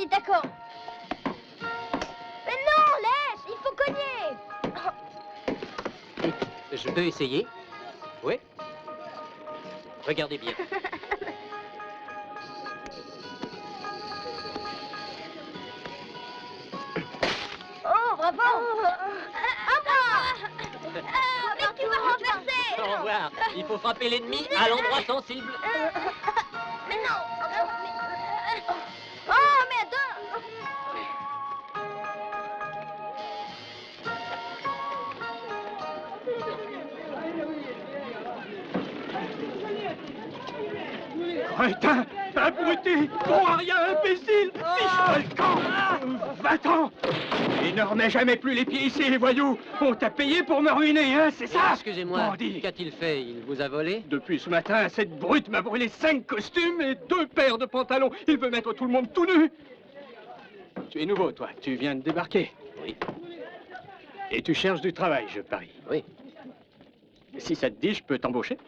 Oui, d'accord. Mais non, laisse, il faut cogner. Je peux essayer? Oui. Regardez bien. Oh, bravo. Mais tu vas renverser. Au revoir. Il faut frapper l'ennemi à l'endroit sensible. Mais non. Oh, mais attends. Crétin, abruti, bon à rien, imbécile, fiche-toi le camp. Va-t'en. Et ne remets jamais plus les pieds ici, les voyous. On t'a payé pour me ruiner, hein, c'est ça? Excusez-moi, Bandit. qu'a-t-il fait? Il vous a volé? Depuis ce matin, cette brute m'a brûlé 5 costumes et 2 paires de pantalons. Il veut mettre tout le monde tout nu. Tu es nouveau, toi. Tu viens de débarquer. Oui. Et tu cherches du travail, je parie. Oui. Si ça te dit, je peux t'embaucher.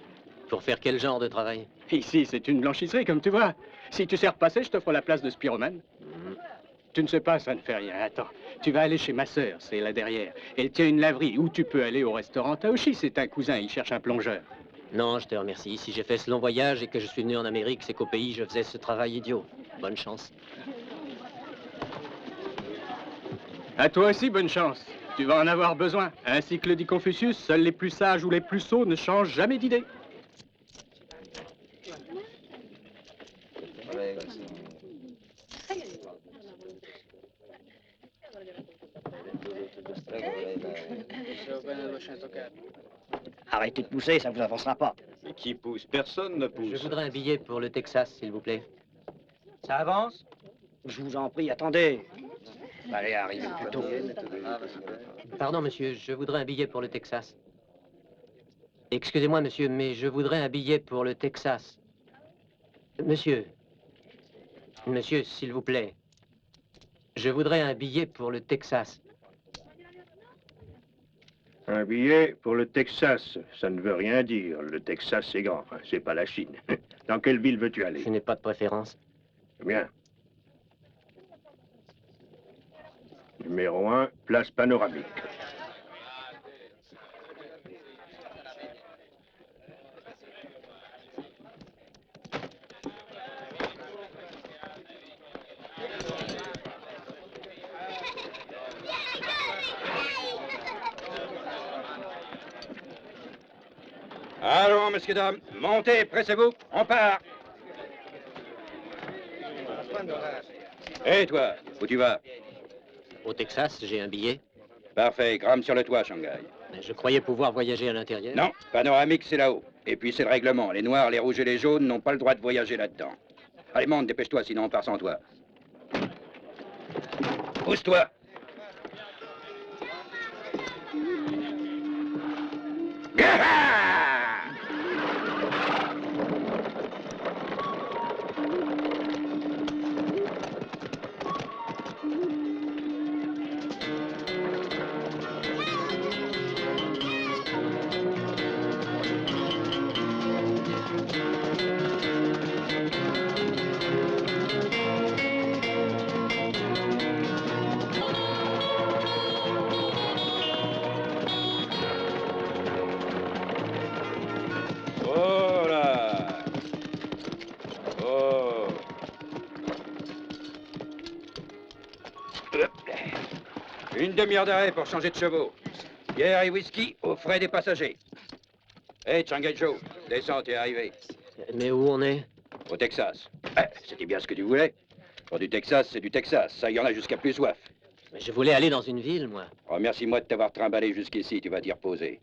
Pour faire quel genre de travail? Ici, c'est une blanchisserie, comme tu vois. Si tu sais repasser, je t'offre la place de spiromane. Tu ne sais pas, ça ne fait rien. Attends, tu vas aller chez ma sœur, c'est là derrière. Elle tient une laverie, ou tu peux aller au restaurant Taoshi, c'est un cousin, il cherche un plongeur. Non, je te remercie. Si j'ai fait ce long voyage et que je suis venu en Amérique, c'est qu'au pays, je faisais ce travail idiot. Bonne chance. À toi aussi, bonne chance. Tu vas en avoir besoin. Ainsi que le dit Confucius, seuls les plus sages ou les plus sots ne changent jamais d'idée. Arrêtez de pousser, ça vous avancera pas. Mais qui pousse? Personne ne pousse. Je voudrais un billet pour le Texas, s'il vous plaît. Ça avance? Je vous en prie, attendez. Allez, arrivez plus tôt. Pardon, monsieur, je voudrais un billet pour le Texas. Excusez-moi, monsieur, mais je voudrais un billet pour le Texas. Monsieur. Monsieur, s'il vous plaît. Je voudrais un billet pour le Texas. Un billet pour le Texas, ça ne veut rien dire. Le Texas, c'est grand, hein, c'est pas la Chine. Dans quelle ville veux-tu aller? Je n'ai pas de préférence. Bien. Numéro 1, place panoramique. Allons, messieurs, dames, montez, pressez-vous, on part. Et toi, où tu vas? Au Texas, j'ai un billet. Parfait, grimpe sur le toit, Shanghai. Mais je croyais pouvoir voyager à l'intérieur. Non, panoramique, c'est là-haut. Et puis c'est le règlement. Les noirs, les rouges et les jaunes n'ont pas le droit de voyager là-dedans. Allez, monte, dépêche-toi, sinon on part sans toi. Pousse-toi. Oh là. Oh. Une demi-heure d'arrêt pour changer de chevaux. Bière et whisky aux frais des passagers. Hé, Shanghai Joe, descends, t'es arrivé. Mais où on est? Au Texas. C'était bien ce que tu voulais. Pour du Texas, c'est du Texas. Ça, il y en a jusqu'à plus soif. Mais je voulais aller dans une ville, moi. Remercie-moi de t'avoir trimballé jusqu'ici, tu vas t'y reposer.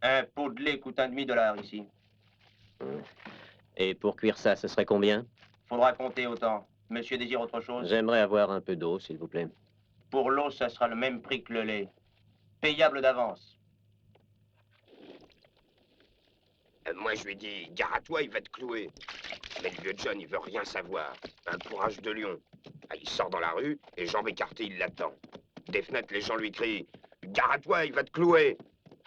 Un pot de lait coûte $1,5 ici. Et pour cuire ça, ce serait combien? Faudra compter autant. Monsieur désire autre chose? J'aimerais avoir un peu d'eau, s'il vous plaît. Pour l'eau, ça sera le même prix que le lait. Payable d'avance. Moi, je lui ai dit, gare à toi, il va te clouer. Mais le vieux John, il veut rien savoir. Un courage de lion. Ah, il sort dans la rue, et jambes écartées, il l'attend. Des fenêtres, les gens lui crient « Gare à toi, il va te clouer !»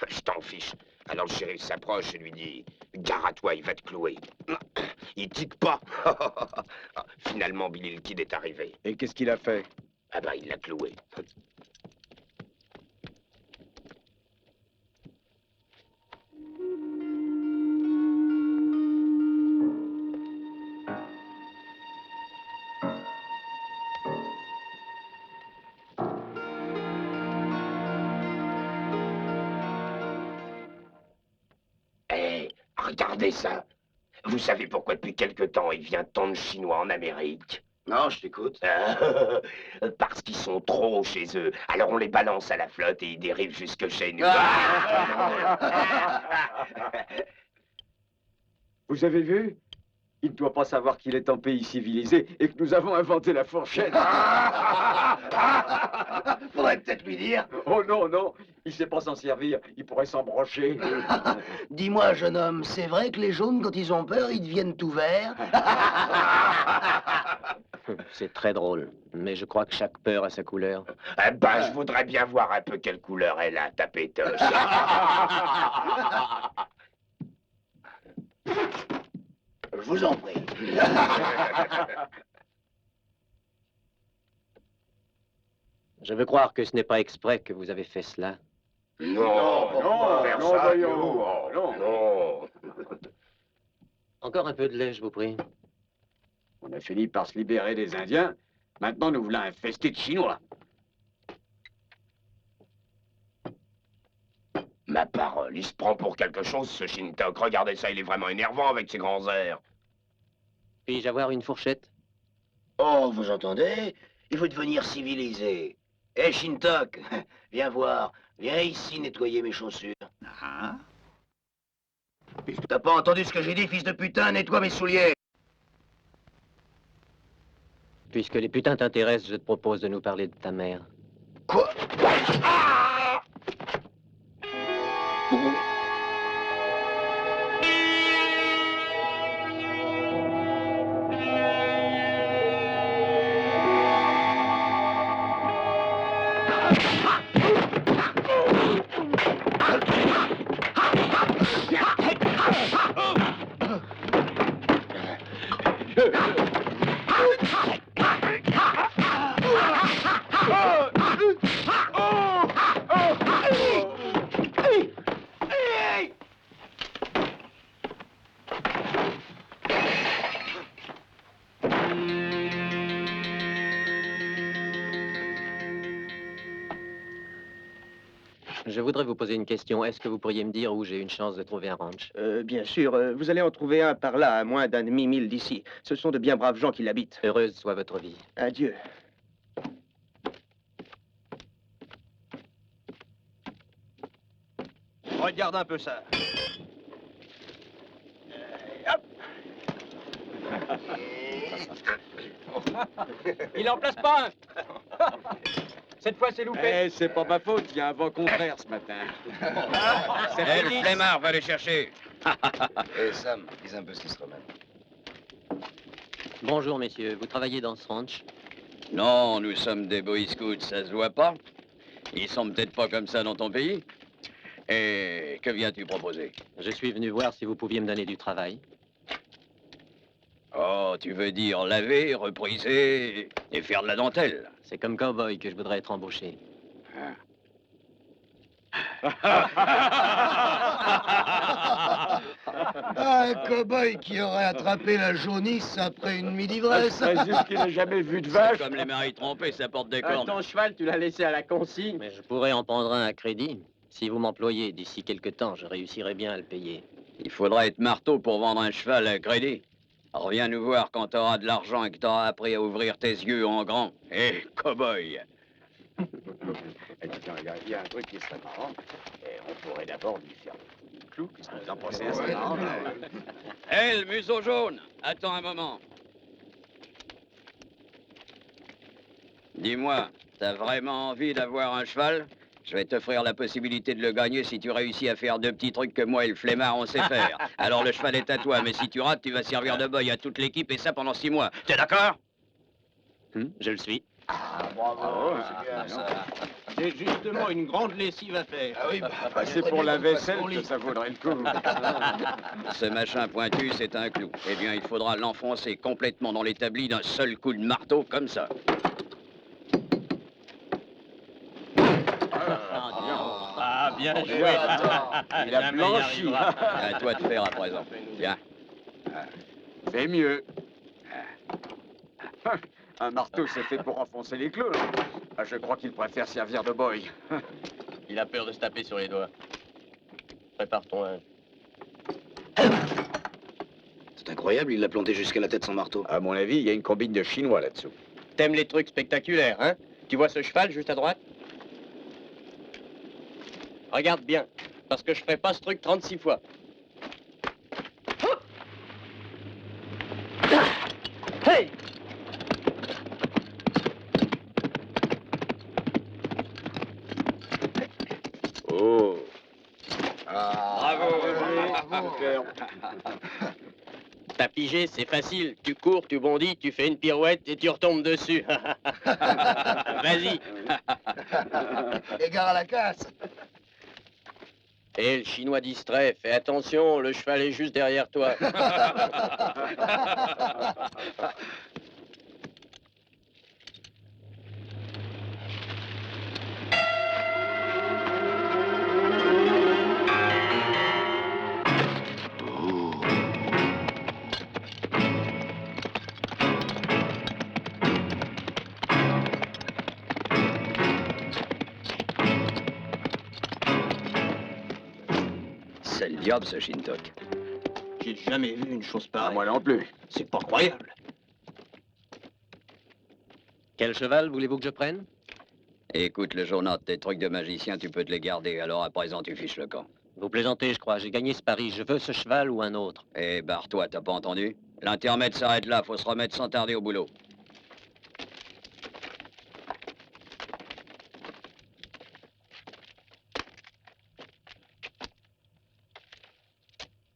Je t'en fiche. Alors le shérif s'approche et lui dit « Gare à toi, il va te clouer !» Il tique pas. Finalement, Billy le Kid est arrivé. Et qu'est-ce qu'il a fait? Ah bah, il l'a cloué. Hé, regardez ça. Vous savez pourquoi depuis quelque temps il vient tant de Chinois en Amérique? Non, je t'écoute. Parce qu'ils sont trop chez eux. Alors on les balance à la flotte et ils dérivent jusque chez nous. Vous avez vu? Il ne doit pas savoir qu'il est un pays civilisé et que nous avons inventé la fourchette. Faudrait peut-être lui dire. Oh non, non, il sait pas s'en servir. Il pourrait s'embrocher. Dis-moi, jeune homme, c'est vrai que les jaunes, quand ils ont peur, ils deviennent tout verts? C'est très drôle, mais je crois que chaque peur a sa couleur. Eh ben, je voudrais bien voir un peu quelle couleur elle a, ta pétoche. Je vous en prie. Je veux croire que ce n'est pas exprès que vous avez fait cela. Non, non, faire non, ça, voyons, non, non. non. Encore un peu de lait, je vous prie. On a fini par se libérer des Indiens. Maintenant, nous voulons infester de Chinois. Ma parole, il se prend pour quelque chose, ce Shintok. Regardez ça, il est vraiment énervant avec ses grands airs. Puis-je avoir une fourchette? Oh, vous entendez? Il faut devenir civilisé. Hé, Shintok, viens voir. Viens ici nettoyer mes chaussures. T'as pas entendu ce que j'ai dit, fils de putain? Nettoie mes souliers. Puisque les putains t'intéressent, je te propose de nous parler de ta mère. Quoi? Ah! Je voudrais vous poser une question. Est-ce que vous pourriez me dire où j'ai une chance de trouver un ranch? Bien sûr, vous allez en trouver un par là, à moins d'un demi-mille d'ici. Ce sont de bien braves gens qui l'habitent. Heureuse soit votre vie. Adieu. Regarde un peu ça. Il en place pas un. Cette fois, c'est loupé. Eh, c'est pas ma faute, il y a un vent contraire ce matin. Eh, le flemmard, va le chercher. Eh, Sam, dis un peu ce qui se remet. Bonjour, messieurs. Vous travaillez dans ce ranch? Non, nous sommes des Boy Scouts, ça se voit pas. Ils sont peut-être pas comme ça dans ton pays. Et que viens-tu proposer? Je suis venu voir si vous pouviez me donner du travail. Oh, tu veux dire laver, repriser et faire de la dentelle? C'est comme cowboy que je voudrais être embauché. Un cow-boy qui aurait attrapé la jaunisse après une nuit d'ivresse. C'est juste qu'il n'a jamais vu de C'est vache. comme les maris trompés, ça porte des cornes. Ton cheval, tu l'as laissé à la consigne. Mais je pourrais en prendre un à crédit. Si vous m'employez d'ici quelque temps, je réussirai bien à le payer. Il faudra être marteau pour vendre un cheval à crédit. Reviens nous voir quand t'auras de l'argent et que t'auras appris à ouvrir tes yeux en grand. Hé, cow-boy! Tiens, il y a un truc qui serait marrant. Et on pourrait d'abord lui faire un clou. Qu'est-ce que vous en pensez? C'est marrant. Hé, le museau jaune! Attends un moment. Dis-moi, t'as vraiment envie d'avoir un cheval? Je vais t'offrir la possibilité de le gagner si tu réussis à faire 2 petits trucs que moi et le flemmard on sait faire. Alors le cheval est à toi, mais si tu rates, tu vas servir de boy à toute l'équipe et ça pendant 6 mois. T'es d'accord? Je le suis. J'ai justement une grande lessive à faire. Ah oui, C'est pour la vaisselle que ça vaudrait le coup. Ce machin pointu, c'est un clou. Eh bien, il faudra l'enfoncer complètement dans l'établi d'un seul coup de marteau, comme ça. Ah, bien joué. Il a blanchi. À toi de faire à présent. Bien. C'est mieux. Un marteau, c'est fait pour enfoncer les clous. Ah, je crois qu'il préfère servir de boy. Il a peur de se taper sur les doigts. Prépare ton linge. C'est incroyable, il l'a planté jusqu'à la tête son marteau. À mon avis, il y a une combine de Chinois là-dessous. T'aimes les trucs spectaculaires, hein? Tu vois ce cheval juste à droite? Regarde bien, parce que je ferai pas ce truc 36 fois. Hey! Oh. Bravo. T'as pigé, c'est facile. Tu cours, tu bondis, tu fais une pirouette et tu retombes dessus. Vas-y. Égare à la casse. Et le Chinois distrait, fais attention, le cheval est juste derrière toi. C'est le diable, ce Shintok. J'ai jamais vu une chose pareille. Moi non plus. C'est pas croyable. Quel cheval voulez-vous que je prenne? Écoute, le journal, tes trucs de magicien, tu peux te les garder. Alors à présent, tu fiches le camp. Vous plaisantez, je crois. J'ai gagné ce pari. Je veux ce cheval ou un autre. Eh, barre-toi, t'as pas entendu? L'intermède s'arrête là, faut se remettre sans tarder au boulot.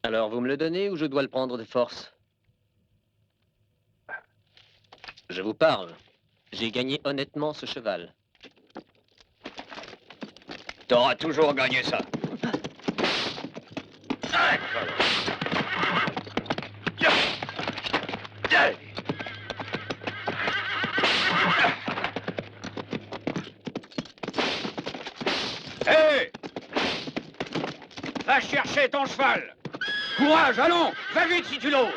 Alors, vous me le donnez ou je dois le prendre de force? Je vous parle. J'ai gagné honnêtement ce cheval. T'auras toujours gagné ça. Hé! Va chercher ton cheval! Courage, allons! Va vite si tu l'oses!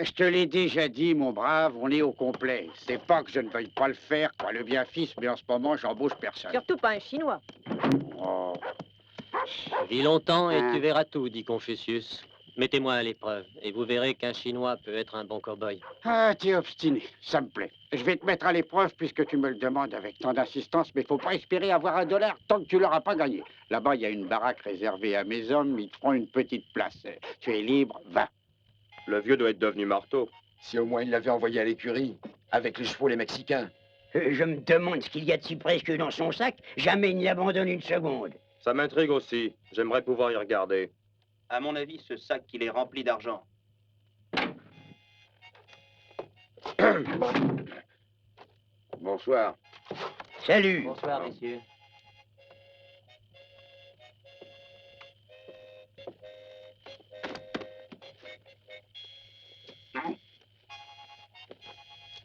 Je te l'ai déjà dit, mon brave, on est au complet. C'est pas que je ne veuille pas le faire, quoi, le bien fils, mais en ce moment, j'embauche personne. Surtout pas un Chinois. Oh. Vis longtemps et tu verras tout, dit Confucius. Mettez-moi à l'épreuve et vous verrez qu'un Chinois peut être un bon cow-boy. Ah, t'es obstiné, ça me plaît. Je vais te mettre à l'épreuve puisque tu me le demandes avec tant d'insistance, mais faut pas espérer avoir $1 tant que tu l'auras pas gagné. Là-bas, il y a une baraque réservée à mes hommes, ils te feront une petite place. Tu es libre, va. Le vieux doit être devenu marteau. Si au moins il l'avait envoyé à l'écurie, avec les chevaux les Mexicains. Je me demande ce qu'il y a de si précieux dans son sac. Jamais il ne l'abandonne une seconde. Ça m'intrigue aussi. J'aimerais pouvoir y regarder. À mon avis, ce sac, il est rempli d'argent. Bonsoir. Salut. Bonsoir, messieurs.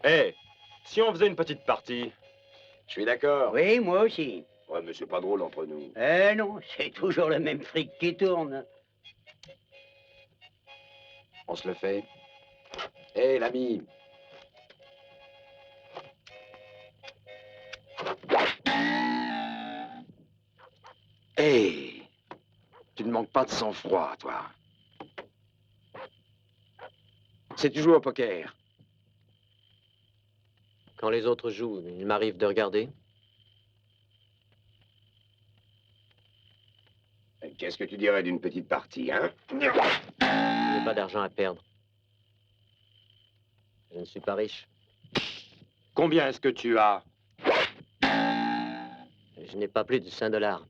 Eh, si on faisait une petite partie. Je suis d'accord. Oui, moi aussi. Ouais, mais c'est pas drôle entre nous. Eh non, c'est toujours le même fric qui tourne. On se le fait. Hé, l'ami. Hé, tu ne manques pas de sang-froid, toi. C'est tu joues au poker. Quand les autres jouent, il m'arrive de regarder. Qu'est-ce que tu dirais d'une petite partie, hein? Je n'ai pas d'argent à perdre. Je ne suis pas riche. Combien est-ce que tu as? Je n'ai pas plus de $5.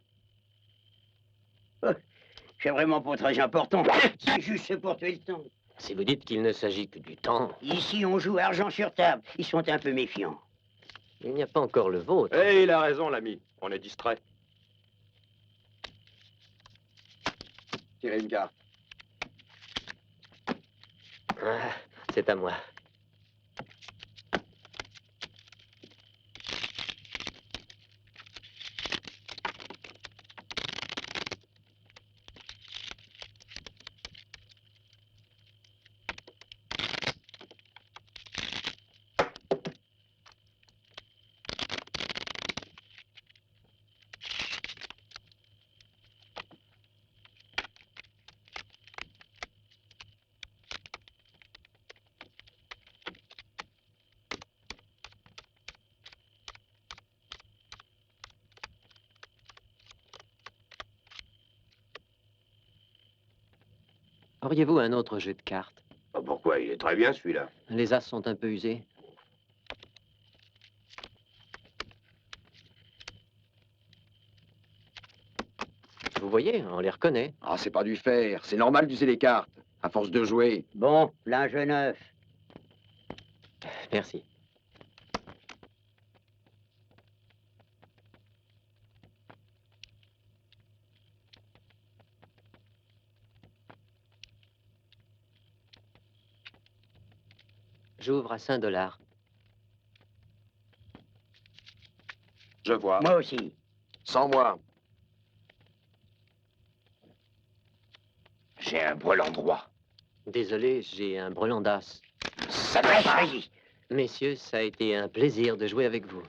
C'est vraiment pas très important. C'est juste pour tuer le temps. Si vous dites qu'il ne s'agit que du temps, Ici, on joue argent sur table. Ils sont un peu méfiants. il n'y a pas encore le vôtre. Eh, il a raison, l'ami. On est distrait. Tirez une carte. Ah, c'est à moi. Auriez-vous un autre jeu de cartes? Oh, pourquoi? Il est très bien, celui-là. Les as sont un peu usés. Vous voyez, on les reconnaît. Ah, c'est pas du fer. C'est normal d'user les cartes, à force de jouer. Bon, linge neuf. Merci. J'ouvre à $5. Je vois. Moi aussi. Sans moi. J'ai un brelan droit. Désolé, j'ai un brelan d'as. Ça Ouais, va. vas-y. Messieurs, ça a été un plaisir de jouer avec vous.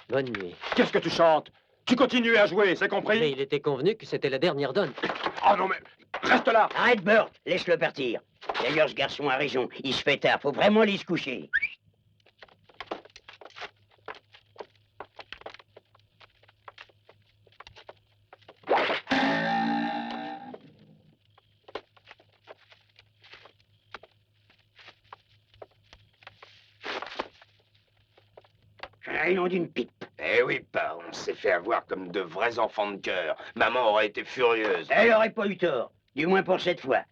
Bonne nuit. Qu'est-ce que tu chantes? Tu continues à jouer, c'est compris? Mais il était convenu que c'était la dernière donne. Oh non, mais reste là. Arrête, Burt. Laisse-le partir. D'ailleurs, ce garçon a raison. Il se fait tard. Faut vraiment aller se coucher. Un nom d'une pipe. Eh oui, pas. On s'est fait avoir comme de vrais enfants de cœur. Maman aurait été furieuse. Elle aurait pas eu tort. Du moins pour cette fois.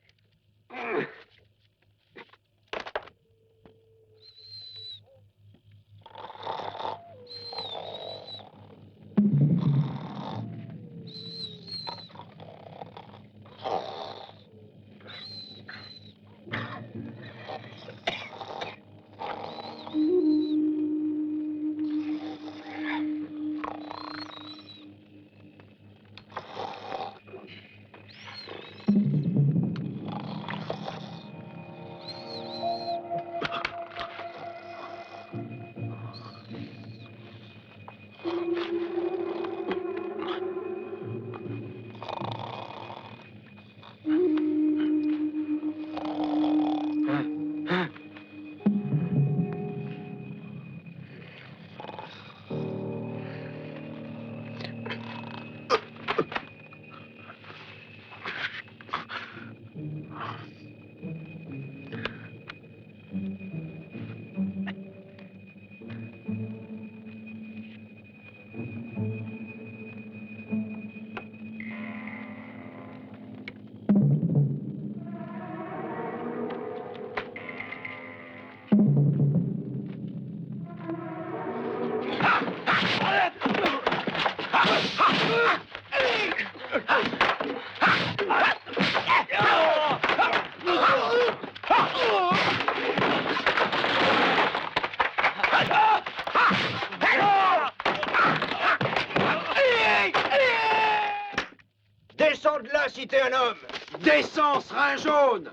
Descends de là si t'es un homme. Descends, serin jaune.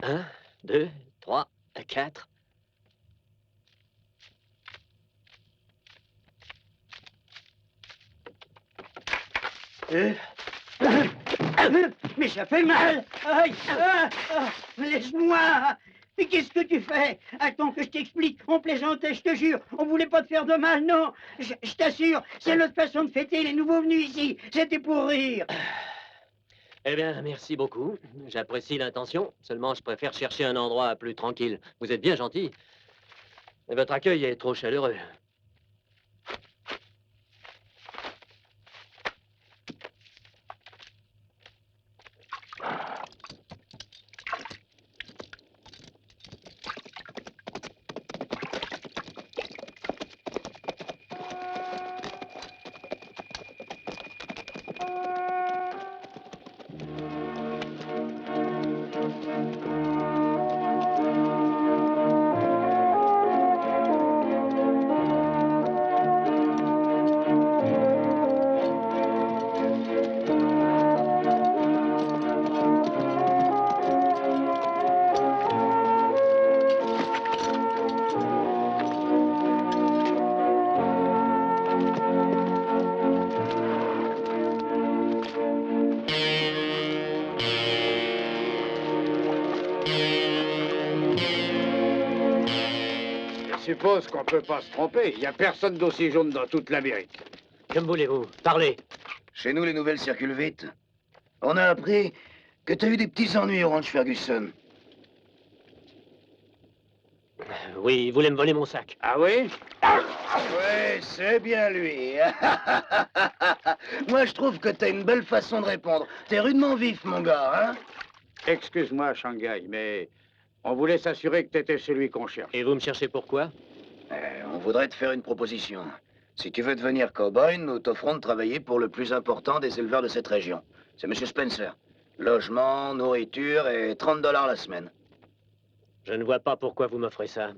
Un, deux, trois, quatre. Mais ça fait mal. Aïe, laisse-moi. Mais qu'est-ce que tu fais? Attends que je t'explique. On plaisantait, je te jure. On voulait pas te faire de mal, non. Je t'assure, c'est notre façon de fêter les nouveaux venus ici. C'était pour rire. Eh bien, merci beaucoup. J'apprécie l'intention. Seulement, je préfère chercher un endroit plus tranquille. Vous êtes bien gentil. Mais votre accueil est trop chaleureux. Je suppose qu'on peut pas se tromper. Il n'y a personne d'aussi jaune dans toute l'Amérique. Comme voulez-vous. Parlez. Chez nous, les nouvelles circulent vite. On a appris que t'as eu des petits ennuis au ranch Ferguson. Oui, il voulait me voler mon sac. Ah oui? Ouais, c'est bien lui. Moi, je trouve que t'as une belle façon de répondre. T'es rudement vif, mon gars, hein? Excuse-moi, Shanghai, mais on voulait s'assurer que t'étais celui qu'on cherche. Et vous me cherchez pourquoi? On voudrait te faire une proposition. Si tu veux devenir cow-boy, nous t'offrons de travailler pour le plus important des éleveurs de cette région. C'est M. Spencer. Logement, nourriture et $30 la semaine. Je ne vois pas pourquoi vous m'offrez ça.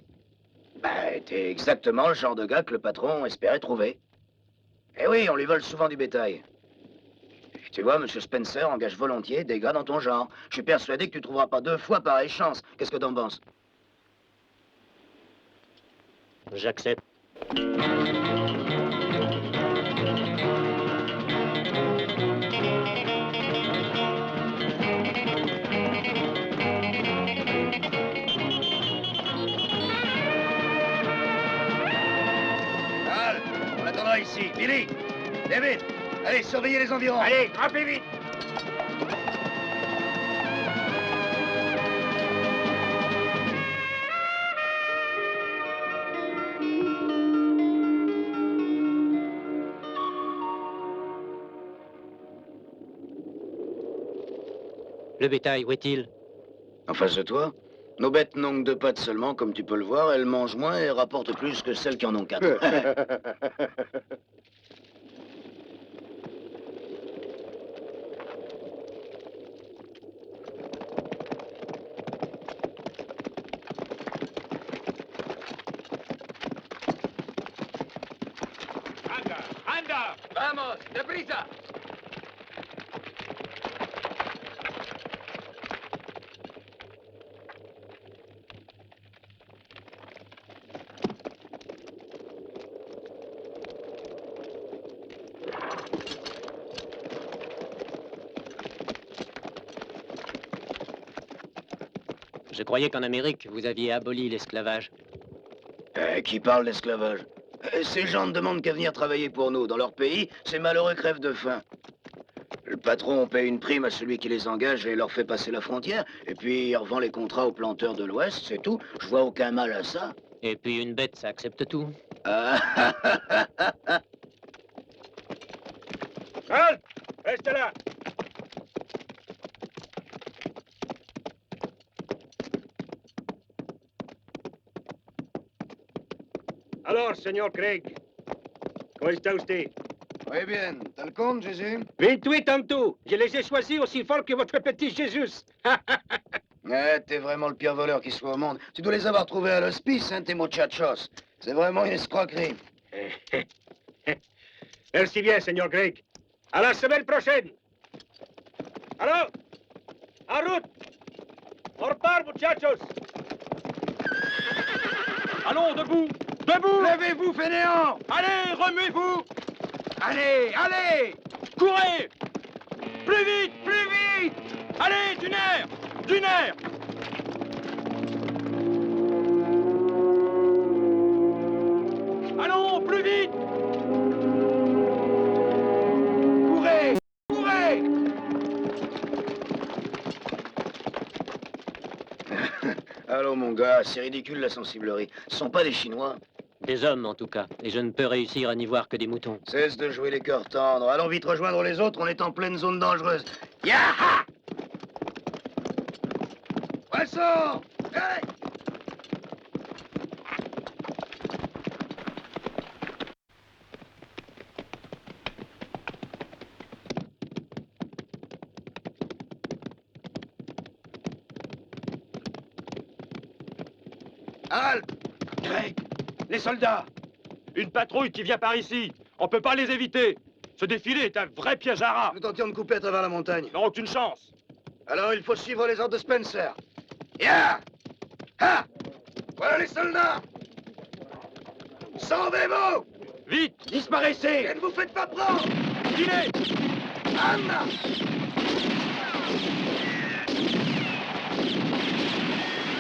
T'es exactement le genre de gars que le patron espérait trouver. Eh oui, on lui vole souvent du bétail. Tu vois, M. Spencer engage volontiers des gars dans ton genre. Je suis persuadé que tu trouveras pas 2 fois pareille chance. Qu'est-ce que t'en penses? J'accepte. Al, on attendra ici. Billy, David, allez, surveillez les environs. Allez, grimpez vite. Le bétail, où est-il? En face de toi, nos bêtes n'ont que 2 pattes seulement, comme tu peux le voir. Elles mangent moins et rapportent plus que celles qui en ont 4. Anda! Vamos, deprisa! Je croyais qu'en Amérique, vous aviez aboli l'esclavage. Qui parle d'esclavage? Ces gens ne demandent qu'à venir travailler pour nous. Dans leur pays, ces malheureux crèvent de faim. Le patron paye une prime à celui qui les engage et leur fait passer la frontière. Et puis il revend les contrats aux planteurs de l'Ouest, c'est tout. Je vois aucun mal à ça. Et puis une bête, ça accepte tout. Ah, Halt! Reste là! Alors, señor Craig, ¿cómo está usted? Muy bien. T'as le compte, Jésus? 28 en tout. Je les ai choisis aussi fort que votre petit Jésus. Ouais, t'es vraiment le pire voleur qui soit au monde. Tu dois les avoir trouvés à l'hospice, hein, tes muchachos. C'est vraiment une escroquerie. Merci bien, señor Craig. À la semaine prochaine. Alors, en route! On repart, muchachos! Allons, debout! Debout! Levez-vous, fainéants! Allez, remuez-vous! Allez, allez! Courez! Plus vite, plus vite! Allez, du nerf! Du nerf! Allons, plus vite! Courez! Courez! Allô, mon gars, c'est ridicule la sensiblerie. Ce sont pas des Chinois. Des hommes, en tout cas. Et je ne peux réussir à n'y voir que des moutons. Cesse de jouer les cœurs tendres. Allons vite rejoindre les autres, on est en pleine zone dangereuse. Yaha! Poisson! Hey! Halte! Craig! Les soldats! Une patrouille qui vient par ici. On peut pas les éviter. Ce défilé est un vrai piège à rats. Nous tentions de couper à travers la montagne. Ils n'auront aucune chance. Alors il faut suivre les ordres de Spencer. Ya! Ha! Voilà les soldats! Sauvez-vous! Vite! Disparaissez! Et ne vous faites pas prendre! Filez! Anna!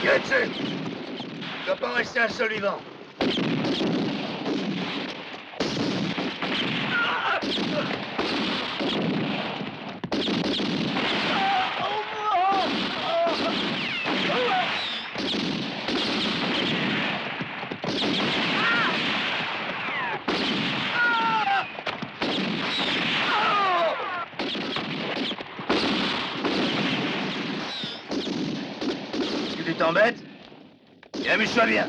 Yetsu! Il ne doit pas rester un seul vivant. Est-ce que tu t'embêtes? Et amuse-toi bien.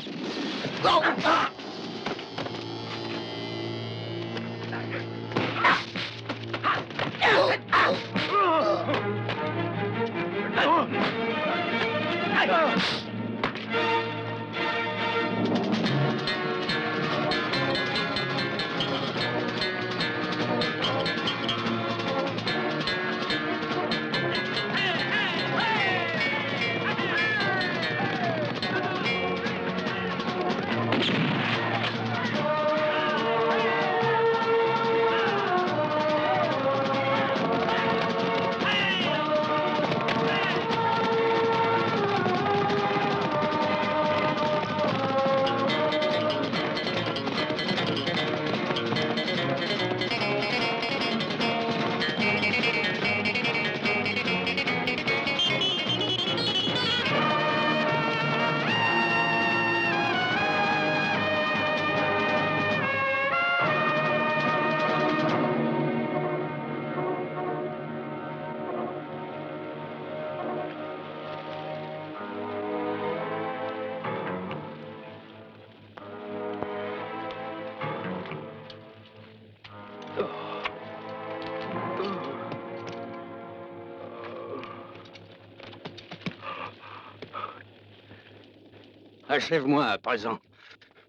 Achève-moi à présent.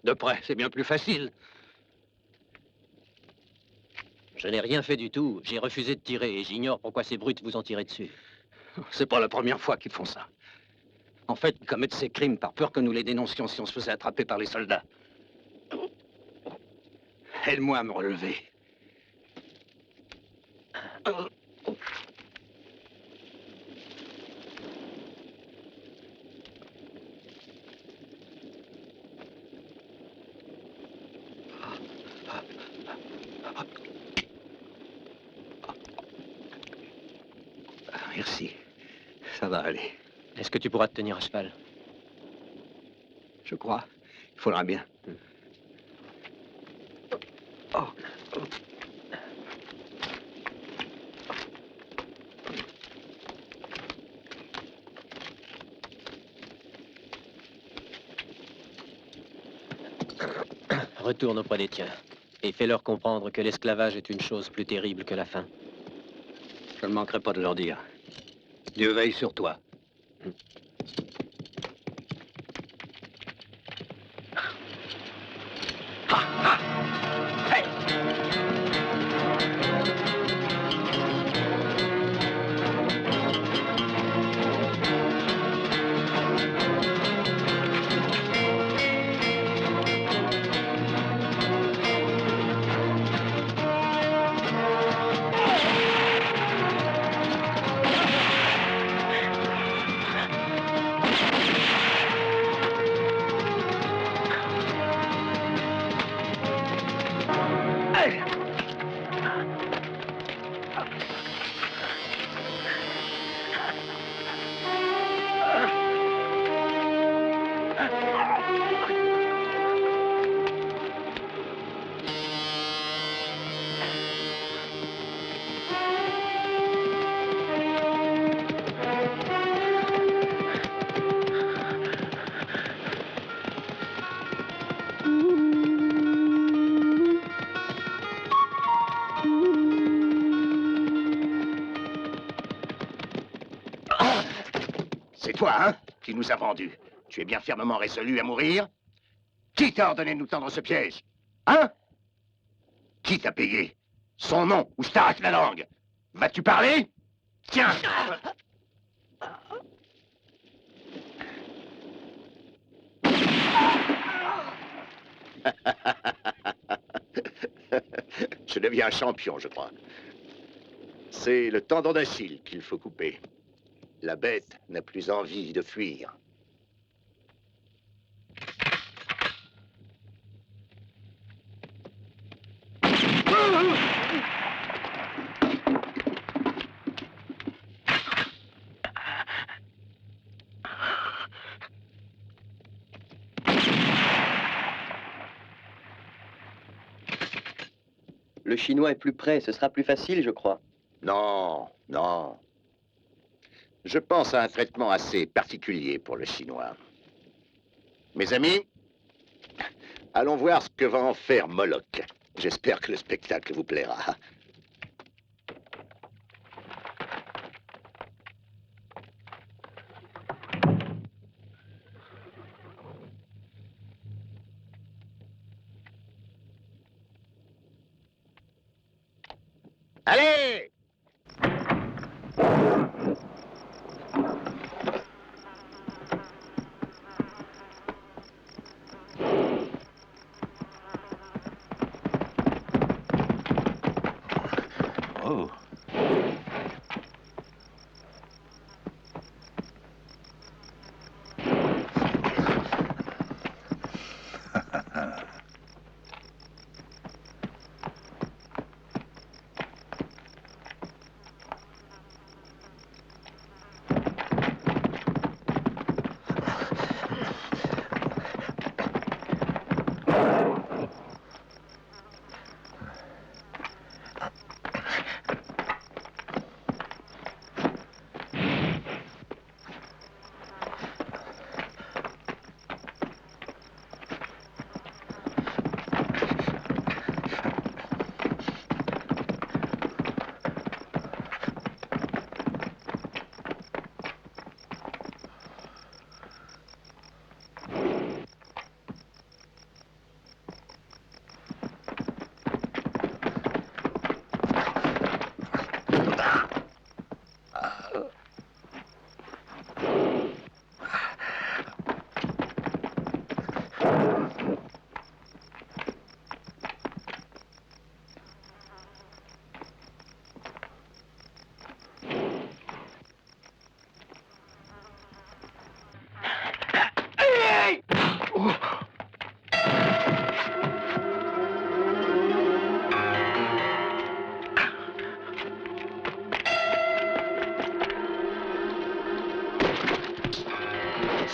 De près, c'est bien plus facile. Je n'ai rien fait du tout. J'ai refusé de tirer et j'ignore pourquoi ces brutes vous ont tiré dessus. C'est pas la première fois qu'ils font ça. En fait, ils commettent ces crimes par peur que nous les dénoncions si on se faisait attraper par les soldats. Aide-moi à me relever. merci. Ça va aller. Est-ce que tu pourras te tenir à cheval? Je crois. Il faudra bien. Oh. Retourne auprès des tiens et fais-leur comprendre que l'esclavage est une chose plus terrible que la faim. Je ne manquerai pas de leur dire. Dieu veille sur toi. C'est toi, hein, qui nous a vendus. Tu es bien fermement résolu à mourir? Qui t'a ordonné de nous tendre ce piège? Hein? Qui t'a payé? Son nom, ou je t'arrache la langue. Vas-tu parler? Tiens! Je deviens champion, je crois. C'est le tendon d'Achille qu'il faut couper. La bête n'a plus envie de fuir. Le Chinois est plus près, ce sera plus facile, je crois. Non, non. Je pense à un traitement assez particulier pour le Chinois. Mes amis, allons voir ce que va en faire Moloch. J'espère que le spectacle vous plaira. Allez! Oh.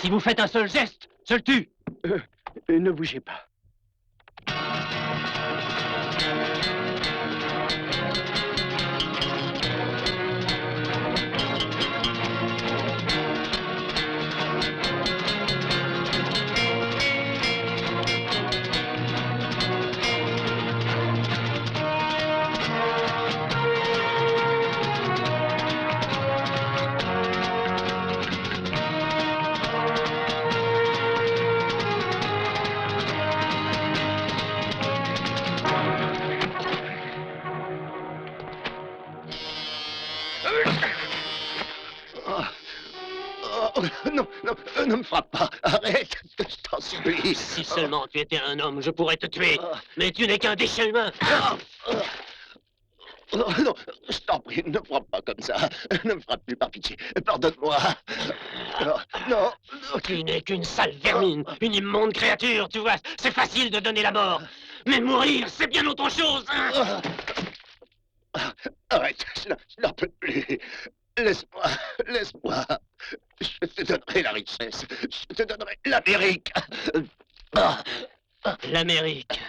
Si vous faites un seul geste, je le tue. Ne bougez pas. Non, non, ne me frappe pas. Arrête, je t'en supplie. Si seulement tu étais un homme, je pourrais te tuer. Mais tu n'es qu'un déchet humain. Non, je t'en prie, ne me frappe pas comme ça. Ne me frappe plus, par pitié. Pardonne-moi. Non. Tu n'es qu'une sale vermine, une immonde créature, tu vois. C'est facile de donner la mort. Mais mourir, c'est bien autre chose. Arrête, je n'en peux plus. Laisse-moi. Je te donnerai la richesse. Je te donnerai l'Amérique. L'Amérique.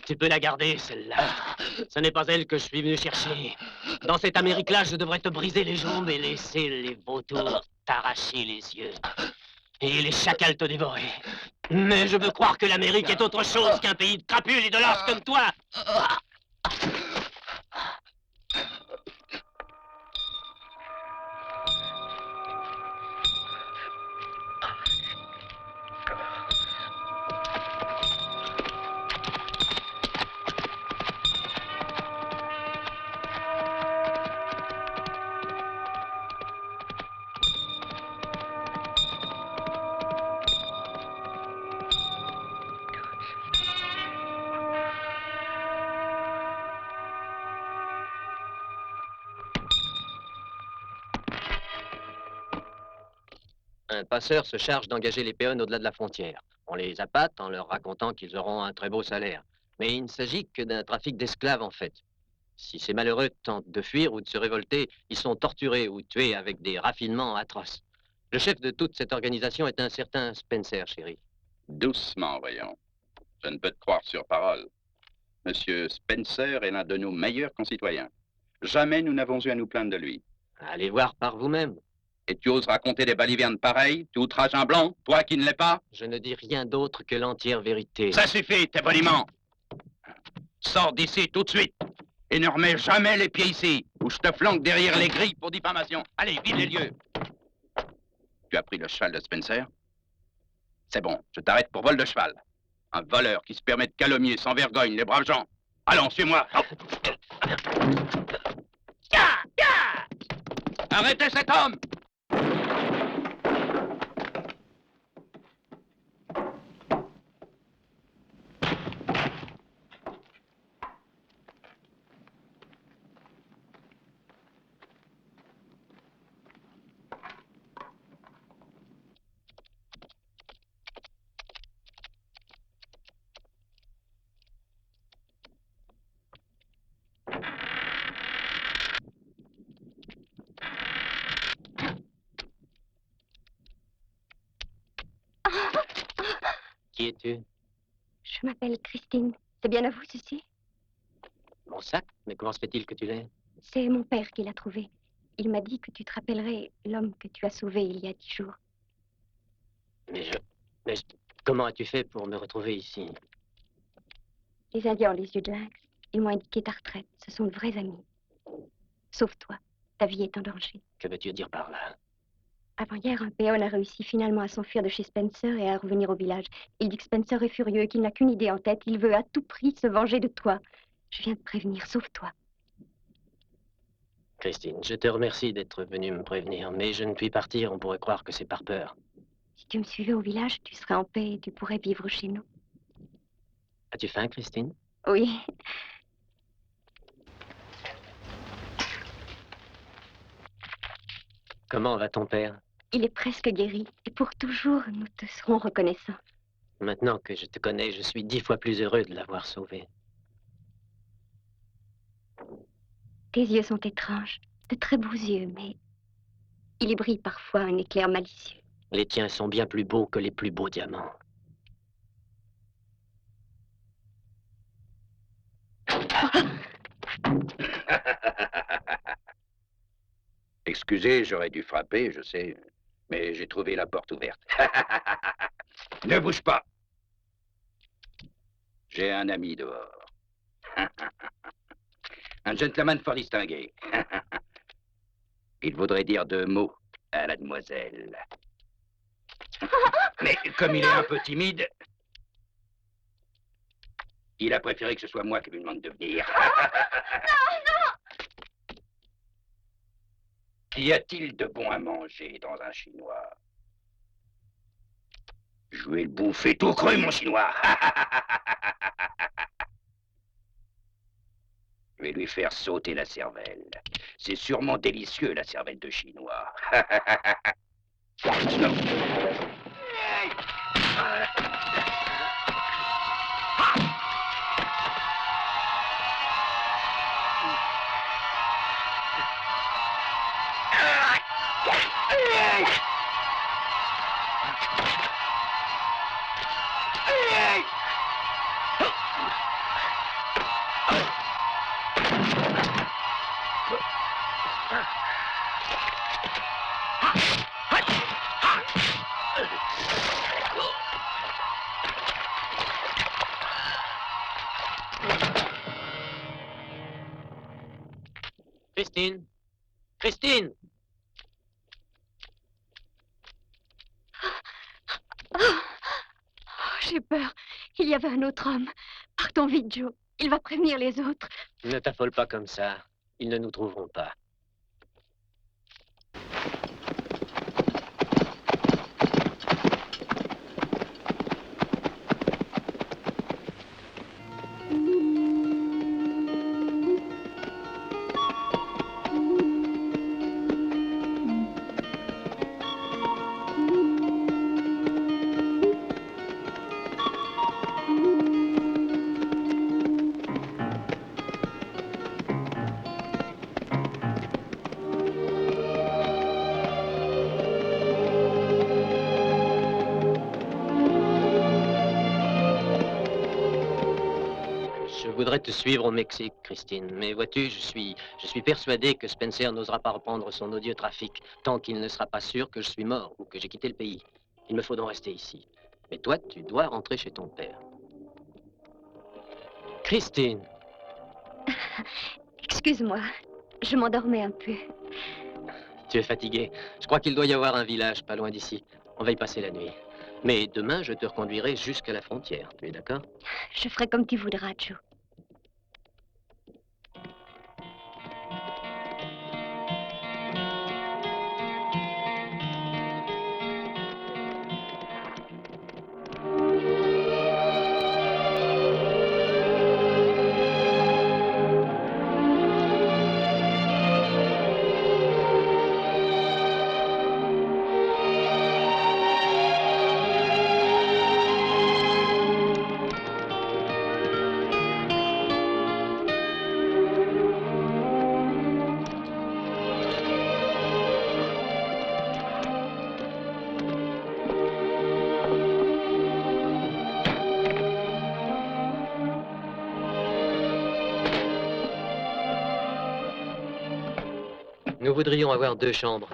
Tu peux la garder, celle-là. Ce n'est pas elle que je suis venu chercher. Dans cette Amérique-là, je devrais te briser les jambes et laisser les vautours t'arracher les yeux. Et les chacals te dévorer. Mais je veux croire que l'Amérique est autre chose qu'un pays de crapules et de lâches comme toi. Un passeur se charge d'engager les péons au-delà de la frontière. On les appâte en leur racontant qu'ils auront un très beau salaire. Mais il ne s'agit que d'un trafic d'esclaves, en fait. Si ces malheureux tentent de fuir ou de se révolter, ils sont torturés ou tués avec des raffinements atroces. Le chef de toute cette organisation est un certain Spencer, chérie. Doucement, voyons. Je ne peux te croire sur parole. Monsieur Spencer est l'un de nos meilleurs concitoyens. Jamais nous n'avons eu à nous plaindre de lui. Allez voir par vous-même. Et tu oses raconter des balivernes pareilles? Tu outrages un blanc, toi qui ne l'es pas? Je ne dis rien d'autre que l'entière vérité. Ça suffit, tes boniments. Sors d'ici tout de suite. Et ne remets jamais les pieds ici, ou je te flanque derrière les grilles pour diffamation. Allez, vide les lieux. Tu as pris le cheval de Spencer? C'est bon, je t'arrête pour vol de cheval. Un voleur qui se permet de calomnier sans vergogne les braves gens. Allons, suis-moi. Arrêtez cet homme! Qui es-tu? Je m'appelle Christine. C'est bien à vous, ceci? Mon sac? Mais comment se fait-il que tu l'aies? C'est mon père qui l'a trouvé. Il m'a dit que tu te rappellerais l'homme que tu as sauvé il y a 10 jours. Comment as-tu fait pour me retrouver ici? Les Indiens ont les yeux de lynx. Ils m'ont indiqué ta retraite. Ce sont de vrais amis. Sauf toi. Ta vie est en danger. Que veux-tu dire par là? Avant-hier, un péon a réussi finalement à s'enfuir de chez Spencer et à revenir au village. Il dit que Spencer est furieux et qu'il n'a qu'une idée en tête. Il veut à tout prix se venger de toi. Je viens de prévenir, sauve-toi. Christine, je te remercie d'être venue me prévenir, mais je ne puis partir, on pourrait croire que c'est par peur. Si tu me suivais au village, tu serais en paix et tu pourrais vivre chez nous. As-tu faim, Christine? Oui. Comment va ton père? Il est presque guéri, et pour toujours, nous te serons reconnaissants. Maintenant que je te connais, je suis 10 fois plus heureux de l'avoir sauvé. Tes yeux sont étranges, de très beaux yeux, mais il y brille parfois un éclair malicieux. Les tiens sont bien plus beaux que les plus beaux diamants. Excusez, j'aurais dû frapper, je sais, mais j'ai trouvé la porte ouverte. Ne bouge pas. J'ai un ami dehors. Un gentleman fort distingué. Il voudrait dire 2 mots à la demoiselle. Mais comme il est un peu timide, il a préféré que ce soit moi qui lui demande de venir. Qu'y a-t-il de bon à manger dans un chinois? Je vais le bouffer tout cru, mon chinois. Je vais lui faire sauter la cervelle. C'est sûrement délicieux, la cervelle de chinois. Non. Christine! Christine! Oh, j'ai peur. Il y avait un autre homme. Partons vite, Joe. Il va prévenir les autres. Ne t'affole pas comme ça. Ils ne nous trouveront pas. Je voudrais te suivre au Mexique, Christine. Mais vois-tu, je suis persuadé que Spencer n'osera pas reprendre son odieux trafic tant qu'il ne sera pas sûr que je suis mort ou que j'ai quitté le pays. Il me faut donc rester ici. Mais toi, tu dois rentrer chez ton père. Christine! Excuse-moi. Je m'endormais un peu. Tu es fatiguée. Je crois qu'il doit y avoir un village pas loin d'ici. On va y passer la nuit. Mais demain, je te reconduirai jusqu'à la frontière. Tu es d'accord? Je ferai comme tu voudras, Joe. Nous voudrions avoir 2 chambres.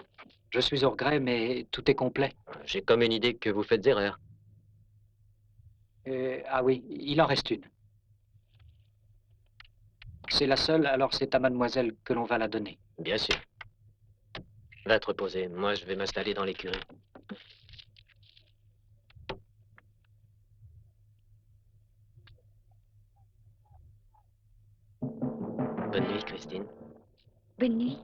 Je suis au regret, mais tout est complet. J'ai comme une idée que vous faites erreur. Ah oui, il en reste une. C'est la seule, alors c'est à mademoiselle que l'on va la donner. Bien sûr. Va te reposer. Moi, je vais m'installer dans l'écurie. Bonne nuit, Christine. Bonne nuit.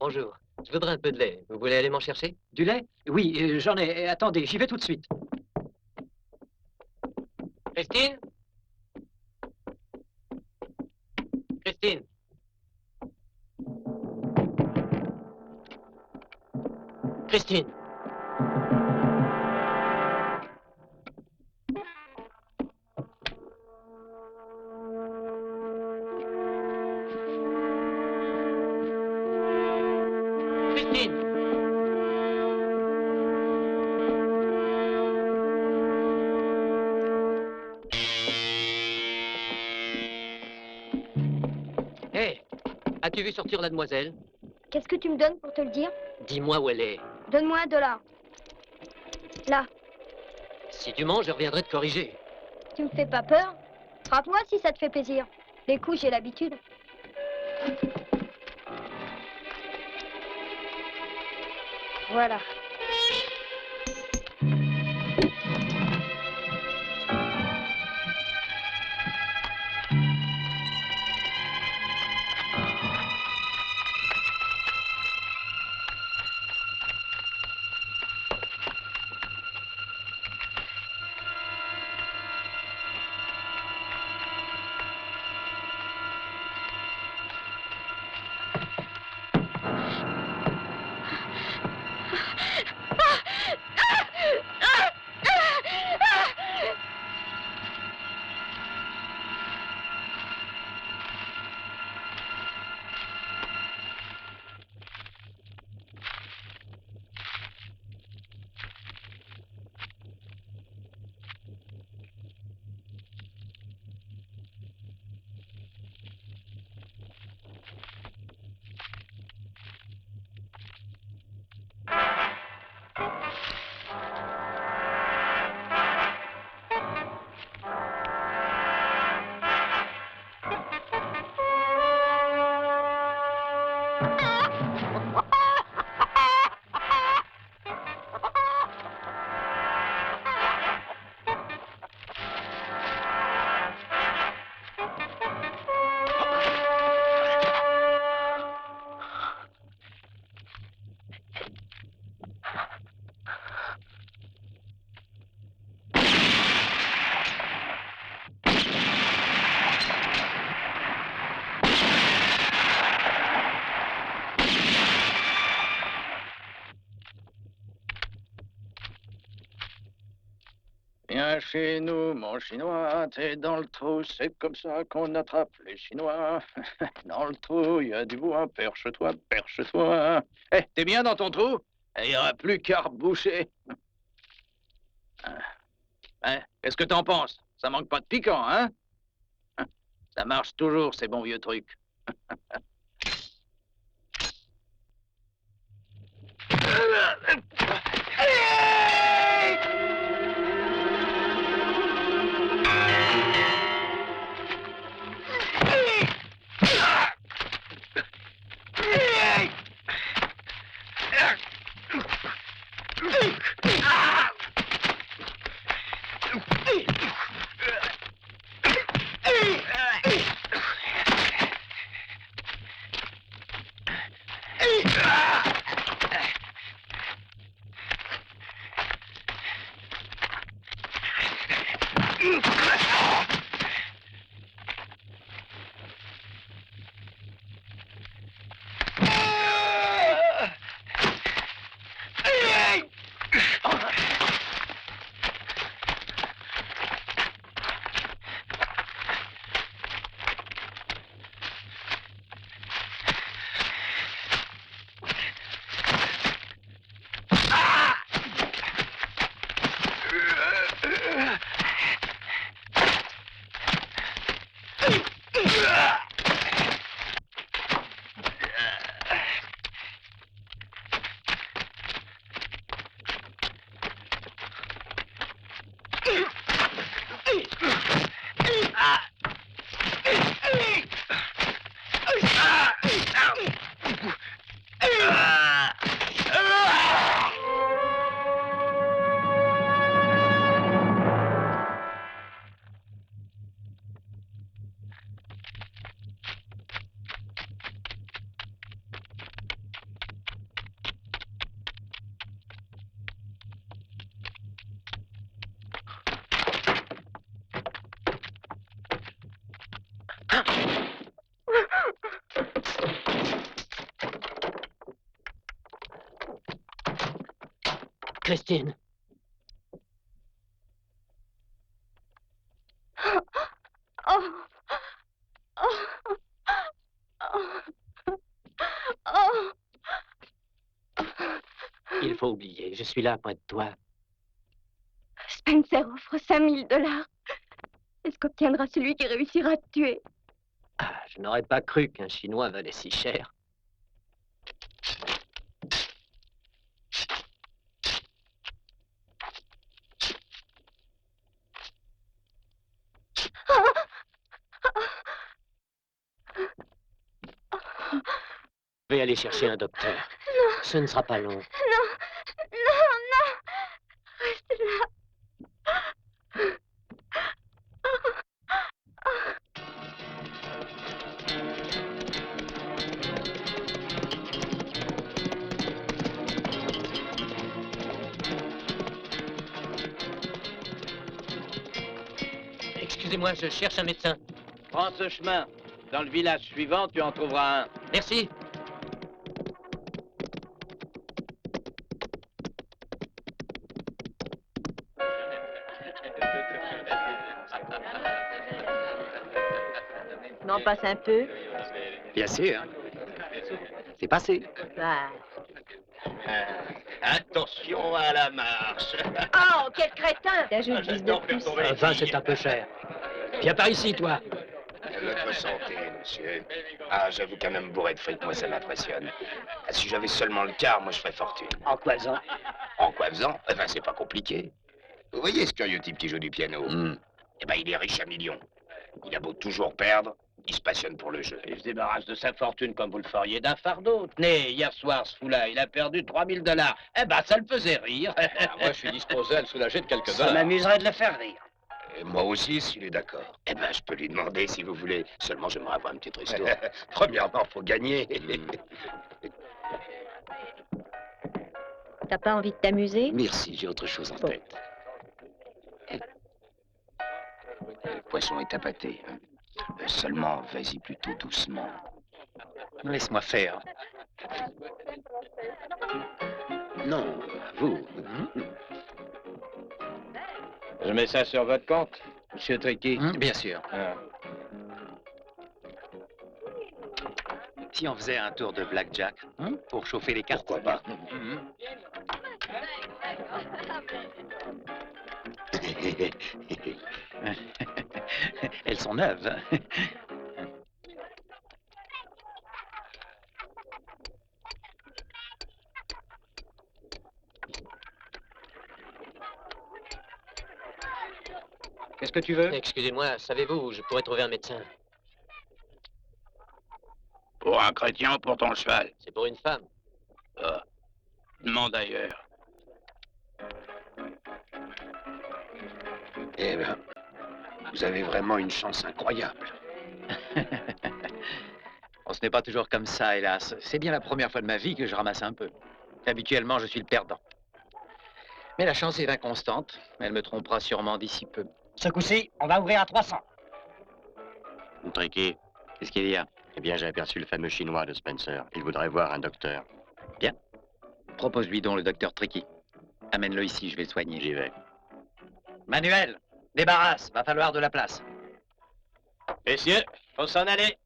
Bonjour. Je voudrais un peu de lait. Vous voulez aller m'en chercher? Du lait? Oui, j'en ai. Attendez, j'y vais tout de suite. Christine? Christine? Christine? Christine? Hé, as-tu vu sortir la demoiselle? Qu'est-ce que tu me donnes pour te le dire? Dis-moi où elle est. Donne-moi $1. Là, Si tu manges, je reviendrai te corriger. tu me fais pas peur? Frappe-moi si ça te fait plaisir. Les coups, j'ai l'habitude. Voilà. Viens chez nous, mon chinois, t'es dans le trou, c'est comme ça qu'on attrape les Chinois. Dans le trou, il y a du bois, perche-toi, perche-toi. Eh, t'es bien dans ton trou? Il n'y aura plus qu'à reboucher. Hein, qu'est-ce que t'en penses? Ça manque pas de piquant, hein? Ça marche toujours, ces bons vieux trucs. Christine. Oh. Oh. Oh. Il faut oublier, je suis là près de toi. Spencer offre $5000. Est-ce qu'obtiendra celui qui réussira à te tuer? Ah, je n'aurais pas cru qu'un Chinois valait si cher. Je vais aller chercher un docteur. Non. Ce ne sera pas long. Non, non, non. Reste là. Excusez-moi, je cherche un médecin. Prends ce chemin. Dans le village suivant, tu en trouveras un. Merci. N'en passe un peu. Bien sûr. C'est passé. Bah. Attention à la marche. Oh, quel crétin! T'ajoutes 10 de plus. Enfin, c'est un peu cher. Viens par ici, toi. Votre santé, monsieur. Ah, j'avoue qu'un homme bourré de fric, moi, ça m'impressionne. Ah, si j'avais seulement le quart, moi, je ferais fortune. En quoi faisant? En quoi faisant? Eh ben, c'est pas compliqué. Vous voyez ce curieux type qui joue du piano? Eh ben, il est riche à millions. Il a beau toujours perdre, il se passionne pour le jeu. Il se débarrasse de sa fortune comme vous le feriez d'un fardeau. Tenez, hier soir, ce fou-là, il a perdu $3000. Eh ben, ça le faisait rire. Moi, je suis disposé à le soulager de quelques Ça dollars. m'amuserait de le faire rire. Et moi aussi, s'il est d'accord. Eh ben, je peux lui demander si vous voulez. Seulement, j'aimerais avoir une petite histoire. Premièrement, faut gagner. T'as pas envie de t'amuser? Merci, j'ai autre chose en tête. Le poisson est appâté. Hein. Seulement, vas-y plutôt doucement. Laisse-moi faire. Non, vous. Je mets ça sur votre compte, monsieur Tricky. Bien sûr. Ah. Si on faisait un tour de blackjack pour chauffer les cartes. Pourquoi pas? Elles sont neuves. Qu'est-ce que tu veux? Excusez-moi, savez-vous où je pourrais trouver un médecin? Pour un chrétien ou pour ton cheval? C'est pour une femme. Ah. Demande ailleurs. Eh ben, vous avez vraiment une chance incroyable. Ce n'est pas toujours comme ça, hélas. C'est bien la première fois de ma vie que je ramasse un peu. Habituellement, je suis le perdant. Mais la chance est inconstante. Elle me trompera sûrement d'ici peu. Ce coup-ci, on va ouvrir à 300. Tricky, qu'est-ce qu'il y a? Eh bien, j'ai aperçu le fameux chinois de Spencer. Il voudrait voir un docteur. Bien. Propose-lui donc le docteur Tricky. Amène-le ici, je vais le soigner. J'y vais. Manuel, débarrasse, va falloir de la place. Messieurs, faut s'en aller.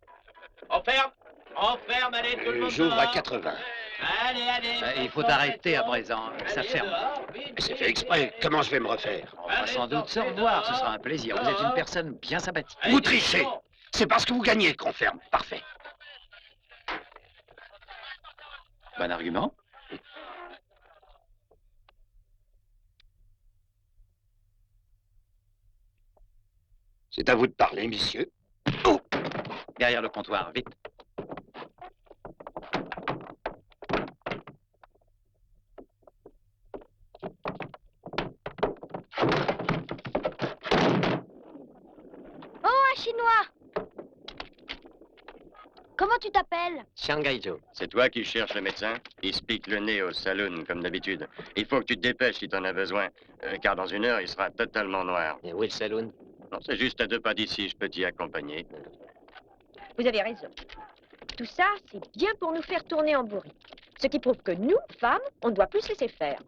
On ferme, allez, tout le monde J'ouvre à dehors. 80. Allez. Il faut arrêter à présent, ça ferme. Mais c'est fait exprès. Comment je vais me refaire? On va sans doute se revoir, ce sera un plaisir. Vous êtes une personne bien sympathique. Vous trichez. C'est parce que vous gagnez qu'on ferme. Parfait. Bon argument. C'est à vous de parler, messieurs. Derrière le comptoir, vite. Oh, un Chinois! Comment tu t'appelles? Shanghai Joe. C'est toi qui cherches le médecin? Il se pique le nez au saloon, comme d'habitude. Il faut que tu te dépêches si t'en as besoin, car dans une heure, il sera totalement noir. Et où est le saloon? Non, c'est juste à 2 pas d'ici, je peux t'y accompagner. Vous avez raison. Tout ça, c'est bien pour nous faire tourner en bourrique. Ce qui prouve que nous, femmes, on ne doit plus se laisser faire.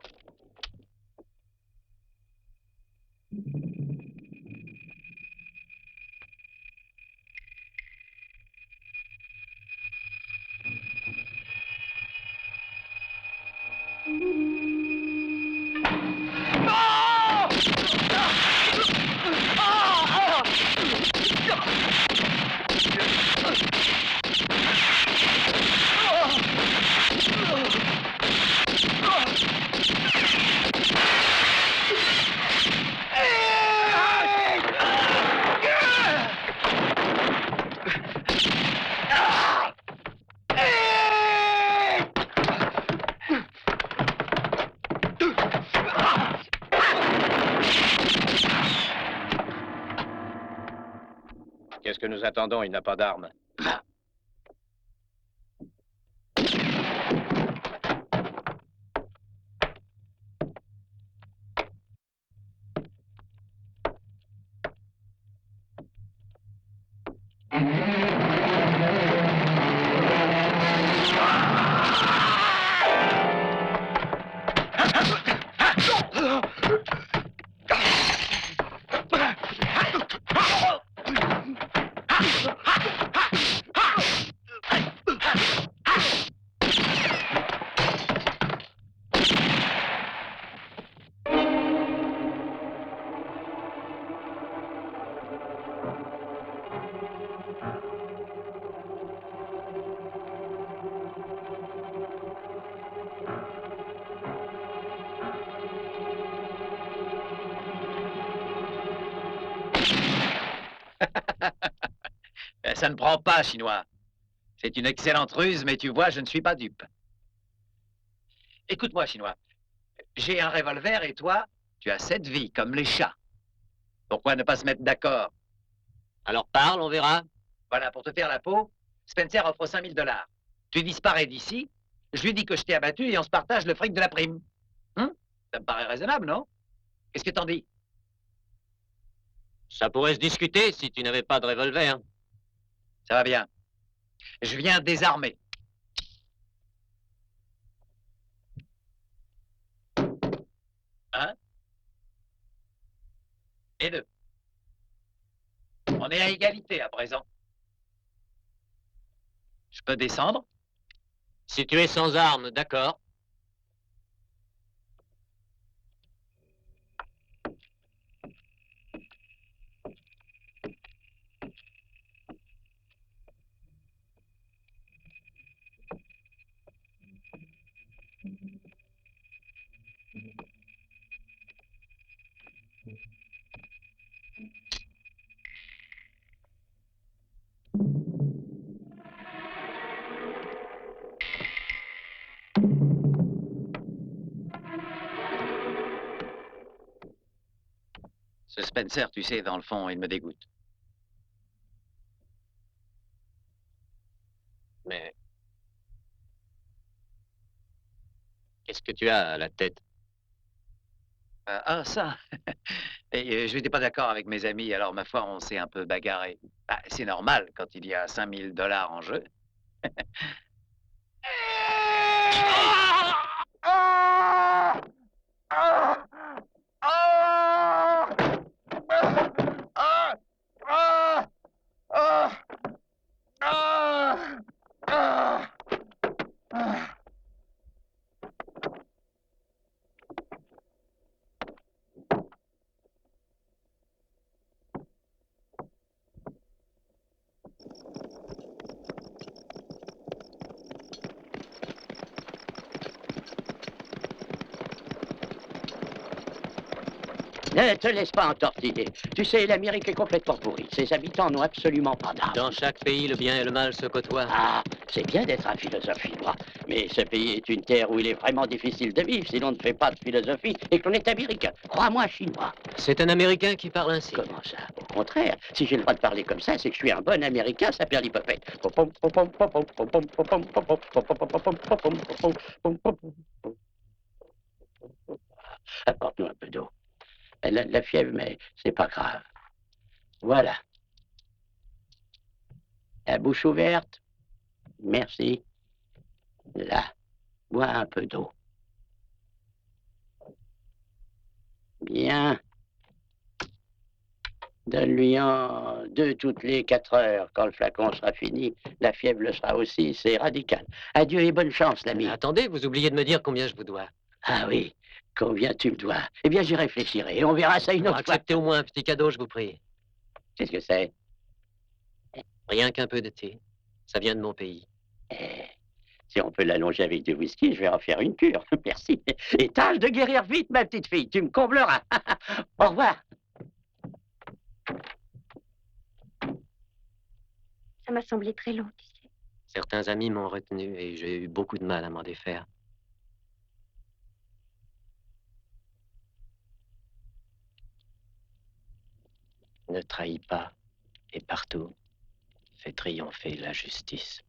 Qu'est-ce que nous attendons? Il n'a pas d'armes. Ça ne prend pas, Chinois. C'est une excellente ruse, mais tu vois, je ne suis pas dupe. Écoute-moi, Chinois. J'ai un revolver et toi, tu as 7 vies, comme les chats. Pourquoi ne pas se mettre d'accord? Alors parle, on verra. Voilà, pour te faire la peau, Spencer offre 5 000 $. Tu disparais d'ici, je lui dis que je t'ai abattu et on se partage le fric de la prime. Ça me paraît raisonnable, non? Qu'est-ce que t'en dis? Ça pourrait se discuter si tu n'avais pas de revolver. Ça va bien. Je viens désarmer. Un. Et 2. On est à égalité à présent. Je peux descendre? Si tu es sans armes, d'accord. Ce Spencer, tu sais, dans le fond, il me dégoûte. Mais... qu'est-ce que tu as à la tête? Ça. Et je n'étais pas d'accord avec mes amis, alors ma foi, on s'est un peu bagarré. Bah, c'est normal quand il y a 5 000 $ en jeu. Ne te laisse pas entortiller. Tu sais, l'Amérique est complètement pourrie. Ses habitants n'ont absolument pas d'armes. Dans chaque pays, le bien et le mal se côtoient. Ah, c'est bien d'être un philosophe chinois. Mais ce pays est une terre où il est vraiment difficile de vivre si l'on ne fait pas de philosophie et que l'on est américain. Crois-moi, chinois. C'est un Américain qui parle ainsi. Comment ça? Au contraire, si j'ai le droit de parler comme ça, c'est que je suis un bon Américain, ça perd l'hypopète. Apporte-nous un peu d'eau. Elle a de la fièvre, mais c'est pas grave. Voilà. La bouche ouverte. Merci. Là. Bois un peu d'eau. Bien. Donne-lui en 2 toutes les 4 heures. Quand le flacon sera fini, la fièvre le sera aussi. C'est radical. Adieu et bonne chance, l'ami. Attendez, vous oubliez de me dire combien je vous dois. Ah oui, combien tu me dois? Eh bien, j'y réfléchirai et on verra ça une autre fois. Acceptez au moins un petit cadeau, je vous prie. Qu'est-ce que c'est? Rien qu'un peu de thé. Ça vient de mon pays. Si on peut l'allonger avec du whisky, je vais en faire une cure. Merci. Et tâche de guérir vite, ma petite fille. Tu me combleras. Au revoir. Ça m'a semblé très long, tu sais. Certains amis m'ont retenu et j'ai eu beaucoup de mal à m'en défaire. Ne trahis pas et partout, fais triompher la justice.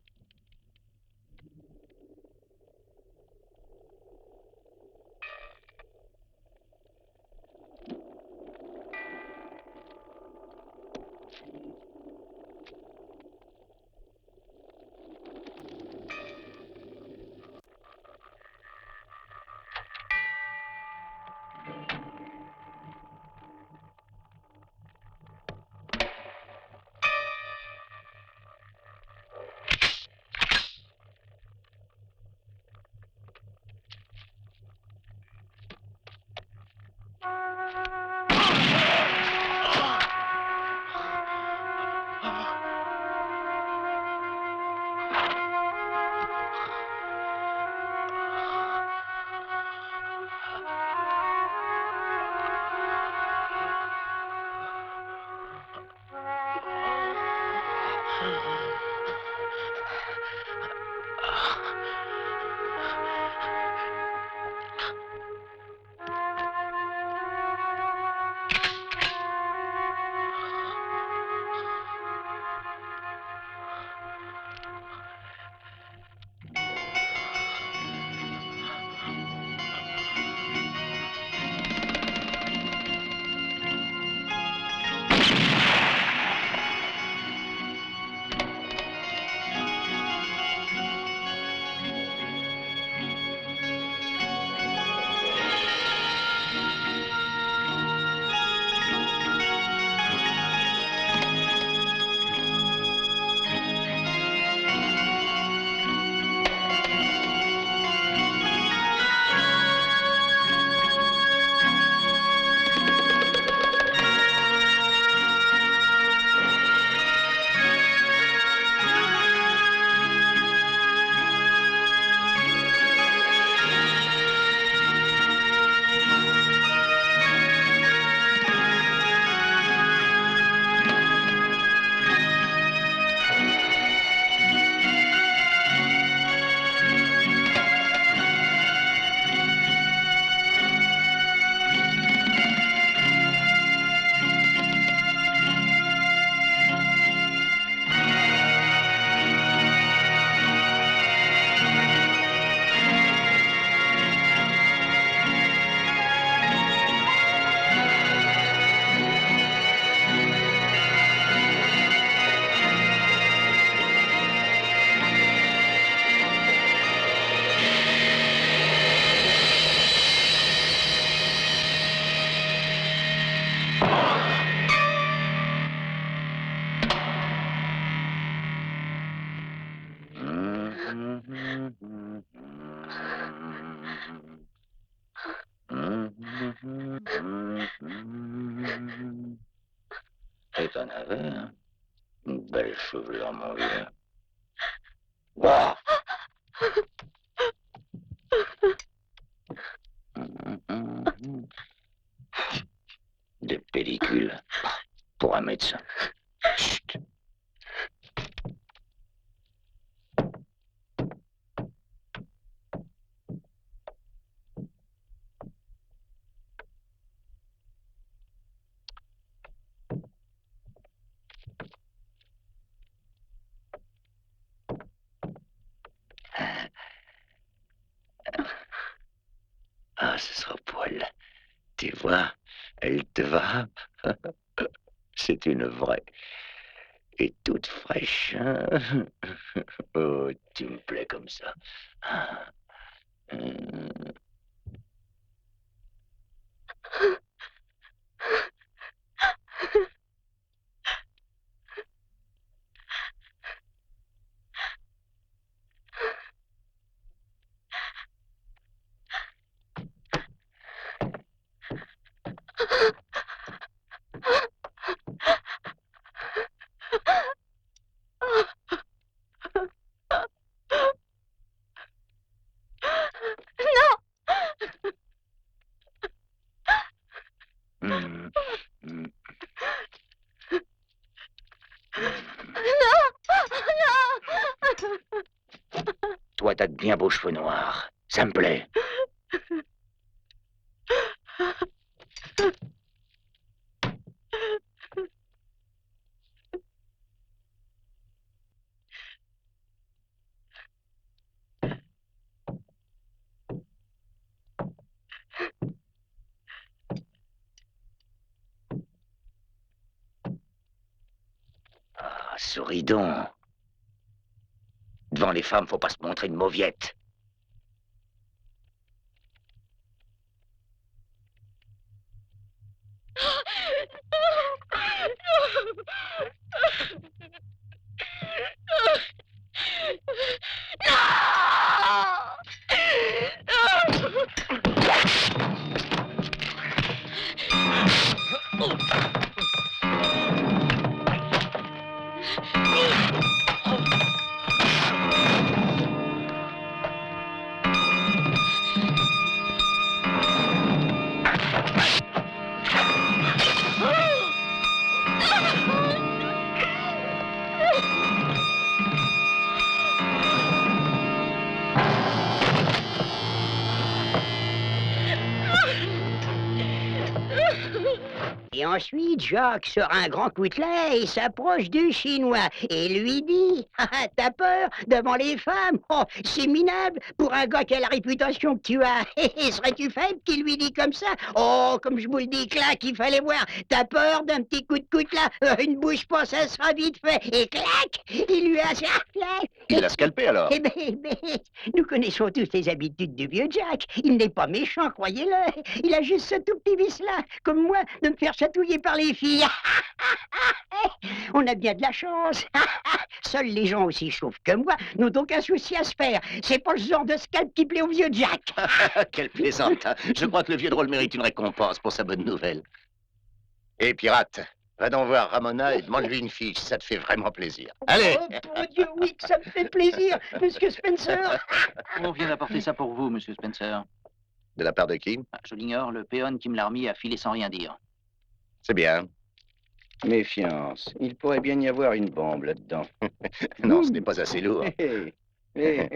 Et t'en avais, hein? Une belle chevelure, mon vieux. Ouah! Des pellicules pour un médecin. Chut. Ah, ce sera poil. Tu vois, elle te va. C'est une vraie. Et toute fraîche. Hein? Oh, tu me plais comme ça. de bien beaux cheveux noirs. Ça me plaît. Ah, souris donc. Devant les femmes, faut pas se montrer une mauviette. Et ensuite, Jacques sort un grand coutelas et s'approche du Chinois et lui dit « Ah, t'as peur devant les femmes? Oh, c'est minable pour un gars qui a la réputation que tu as. Serais-tu faible qu'il lui dit comme ça? Oh, comme je vous le dis, clac, il fallait voir. T'as peur d'un petit coup de coutelas? Ne bouge pas, ça sera vite fait. Et clac, il lui a... Clac. Il l'a scalpé alors. Eh ben, nous connaissons tous les habitudes du vieux Jack. Il n'est pas méchant, croyez-le. Il a juste ce tout petit vice-là, comme moi, de me faire chatouiller par les filles. On a bien de la chance. Seuls les gens aussi chauves que moi n'ont aucun souci à se faire. C'est pas le genre de scalp qui plaît au vieux Jack. Quelle plaisantin. Je crois que le vieux drôle mérite une récompense pour sa bonne nouvelle. Et pirate, va donc voir Ramona et demande-lui une fiche, ça te fait vraiment plaisir. Allez. Oh, mon Dieu, oui, que ça me fait plaisir, Monsieur Spencer. On vient d'apporter ça pour vous, Monsieur Spencer. De la part de qui? Je l'ignore, le péon qui me l'a remis a filé sans rien dire. C'est bien. Méfiance. Il pourrait bien y avoir une bombe là-dedans. Non, ce n'est pas assez lourd. Hé, hé.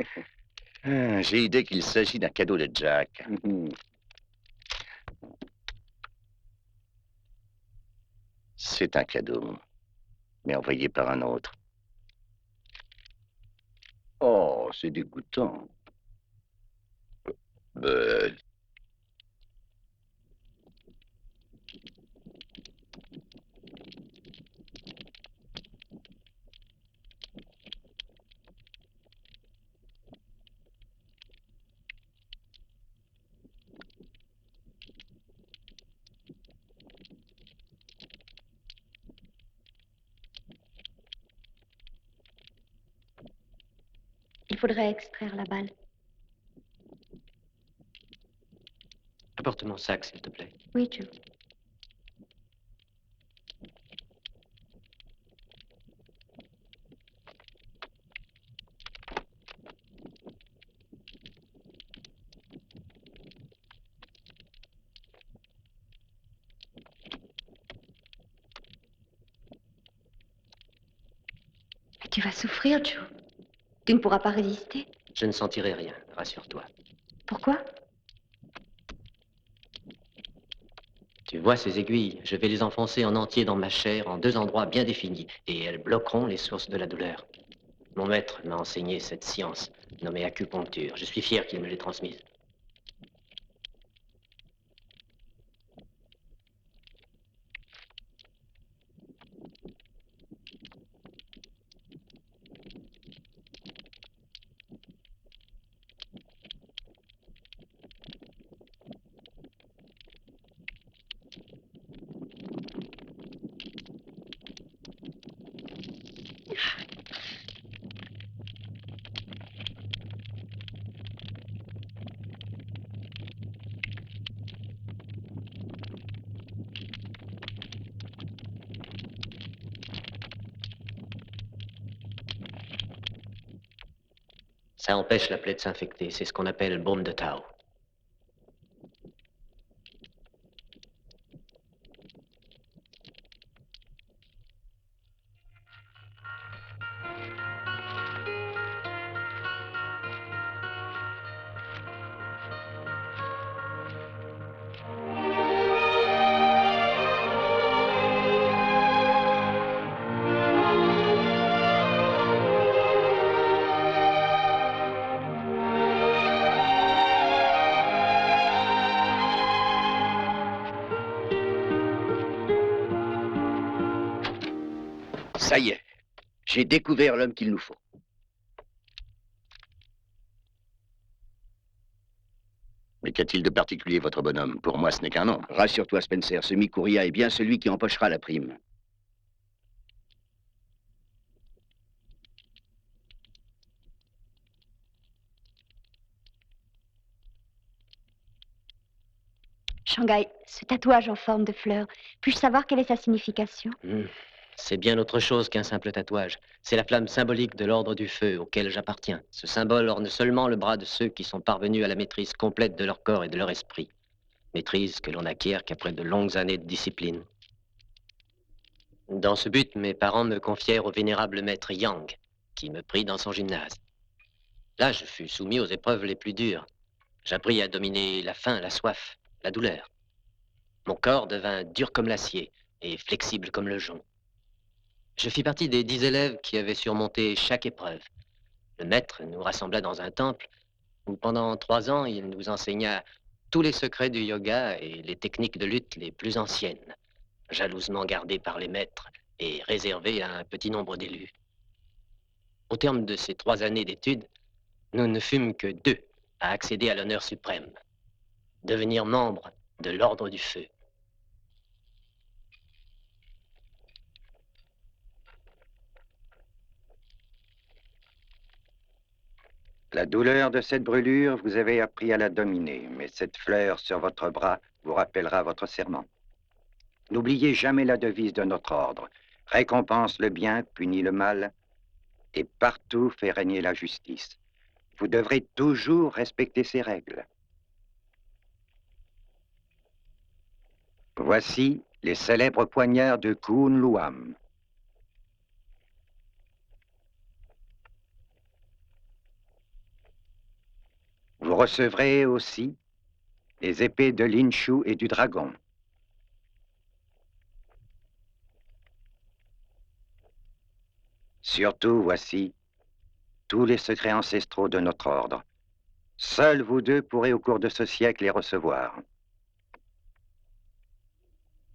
J'ai idée qu'il s'agit d'un cadeau de Jack. C'est un cadeau, mais envoyé par un autre. Oh, c'est dégoûtant. Il faudrait extraire la balle. Apporte mon sac, s'il te plaît. Oui, Joe. Mais tu vas souffrir, Joe. Tu ne pourras pas résister. Je ne sentirai rien, rassure-toi. Pourquoi? Tu vois ces aiguilles, je vais les enfoncer en entier dans ma chair, en deux endroits bien définis, et elles bloqueront les sources de la douleur. Mon maître m'a enseigné cette science, nommée acupuncture. Je suis fier qu'il me l'ait transmise. Ça empêche la plaie de s'infecter. C'est ce qu'on appelle baume de Tao. Ça y est, j'ai découvert l'homme qu'il nous faut. Mais qu'a-t-il de particulier, votre bonhomme? Pour moi, ce n'est qu'un nom. Rassure-toi, Spencer, ce Mikuria est bien celui qui empochera la prime. Shanghai, ce tatouage en forme de fleur, puis-je savoir quelle est sa signification? C'est bien autre chose qu'un simple tatouage. C'est la flamme symbolique de l'ordre du feu auquel j'appartiens. Ce symbole orne seulement le bras de ceux qui sont parvenus à la maîtrise complète de leur corps et de leur esprit. Maîtrise que l'on acquiert qu'après de longues années de discipline. Dans ce but, mes parents me confièrent au vénérable maître Yang, qui me prit dans son gymnase. Là, je fus soumis aux épreuves les plus dures. J'appris à dominer la faim, la soif, la douleur. Mon corps devint dur comme l'acier et flexible comme le jonc. Je fis partie des 10 élèves qui avaient surmonté chaque épreuve. Le maître nous rassembla dans un temple où pendant 3 ans, il nous enseigna tous les secrets du yoga et les techniques de lutte les plus anciennes, jalousement gardées par les maîtres et réservées à un petit nombre d'élus. Au terme de ces 3 années d'études, nous ne fûmes que 2 à accéder à l'honneur suprême, devenir membre de l'Ordre du Feu. La douleur de cette brûlure, vous avez appris à la dominer, mais cette fleur sur votre bras vous rappellera votre serment. N'oubliez jamais la devise de notre ordre. Récompense le bien, punit le mal, et partout fait régner la justice. Vous devrez toujours respecter ces règles. Voici les célèbres poignards de Kun Luam. Vous recevrez aussi les épées de l'Inshu et du dragon. Surtout, voici tous les secrets ancestraux de notre ordre. Seuls vous 2 pourrez au cours de ce siècle les recevoir.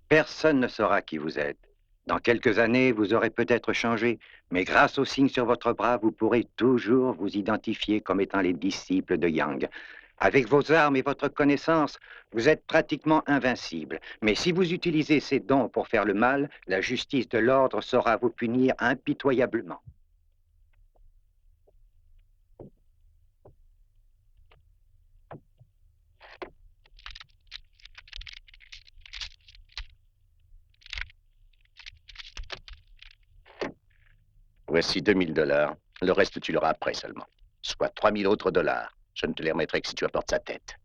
Personne ne saura qui vous êtes. Dans quelques années, vous aurez peut-être changé, mais grâce au signe sur votre bras, vous pourrez toujours vous identifier comme étant les disciples de Yang. Avec vos armes et votre connaissance, vous êtes pratiquement invincible. Mais si vous utilisez ces dons pour faire le mal, la justice de l'ordre saura vous punir impitoyablement. Voici $2000. Le reste, tu l'auras après seulement. Soit 3000 autres dollars. Je ne te les remettrai que si tu apportes sa tête.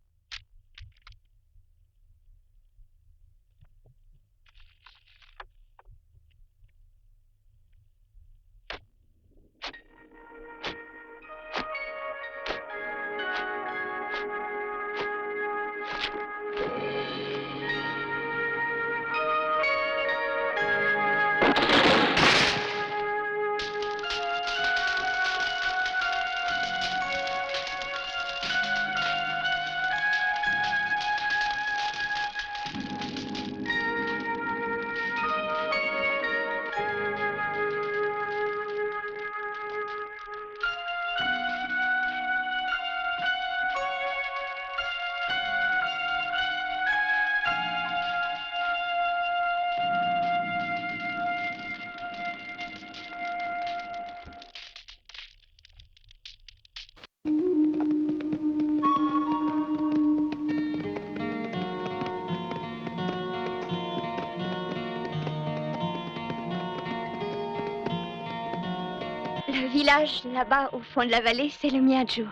Le village, là-bas, au fond de la vallée, c'est le Miajo.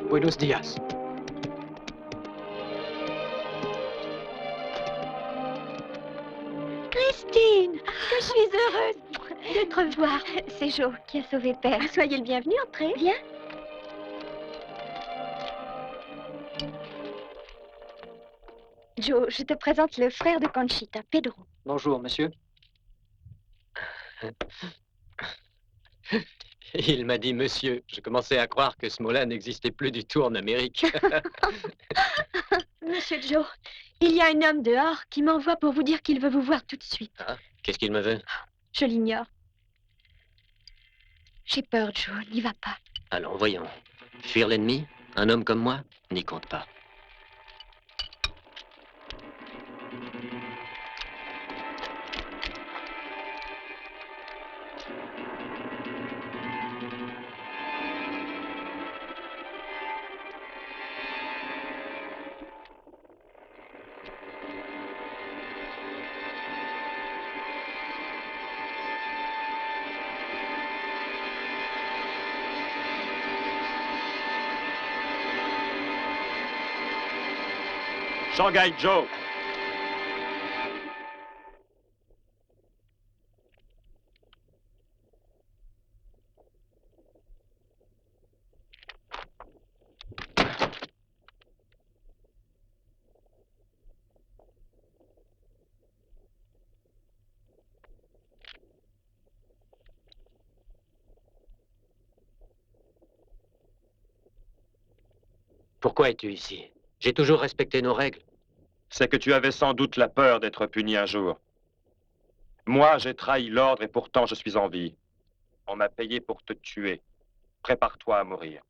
Buenos días. Christine, que je suis heureuse. te revoir. C'est Jo qui a sauvé Père. Ah, soyez le bienvenu, entrez. Viens. Jo, je te présente le frère de Conchita, Pedro. Bonjour, monsieur. Il m'a dit monsieur. Je commençais à croire que ce mot-là n'existait plus du tout en Amérique. Monsieur Joe, il y a un homme dehors qui m'envoie pour vous dire qu'il veut vous voir tout de suite. Ah, qu'est-ce qu'il me veut? Je l'ignore. J'ai peur, Joe, n'y va pas. Allons, voyons. Fuir l'ennemi, un homme comme moi, n'y compte pas. Shanghai Joe. Pourquoi es-tu ici? J'ai toujours respecté nos règles. C'est que tu avais sans doute la peur d'être puni un jour. Moi, j'ai trahi l'ordre et pourtant je suis en vie. On m'a payé pour te tuer. Prépare-toi à mourir.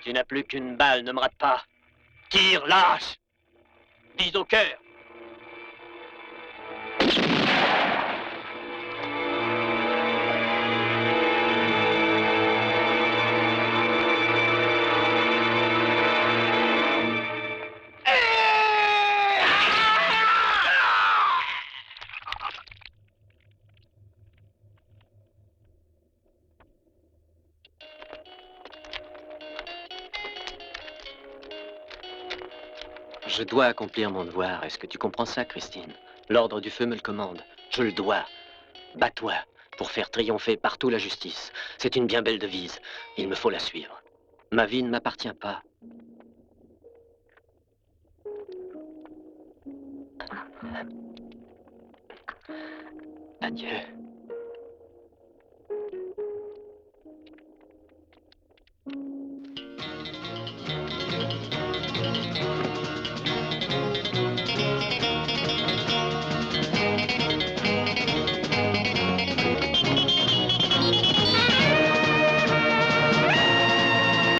Tu n'as plus qu'une balle, ne me rate pas. Tire, lâche. Vise au cœur. Je dois accomplir mon devoir. Est-ce que tu comprends ça, Christine? L'ordre du feu me le commande. Je le dois. Bats-toi pour faire triompher partout la justice. C'est une bien belle devise. Il me faut la suivre. Ma vie ne m'appartient pas. Adieu.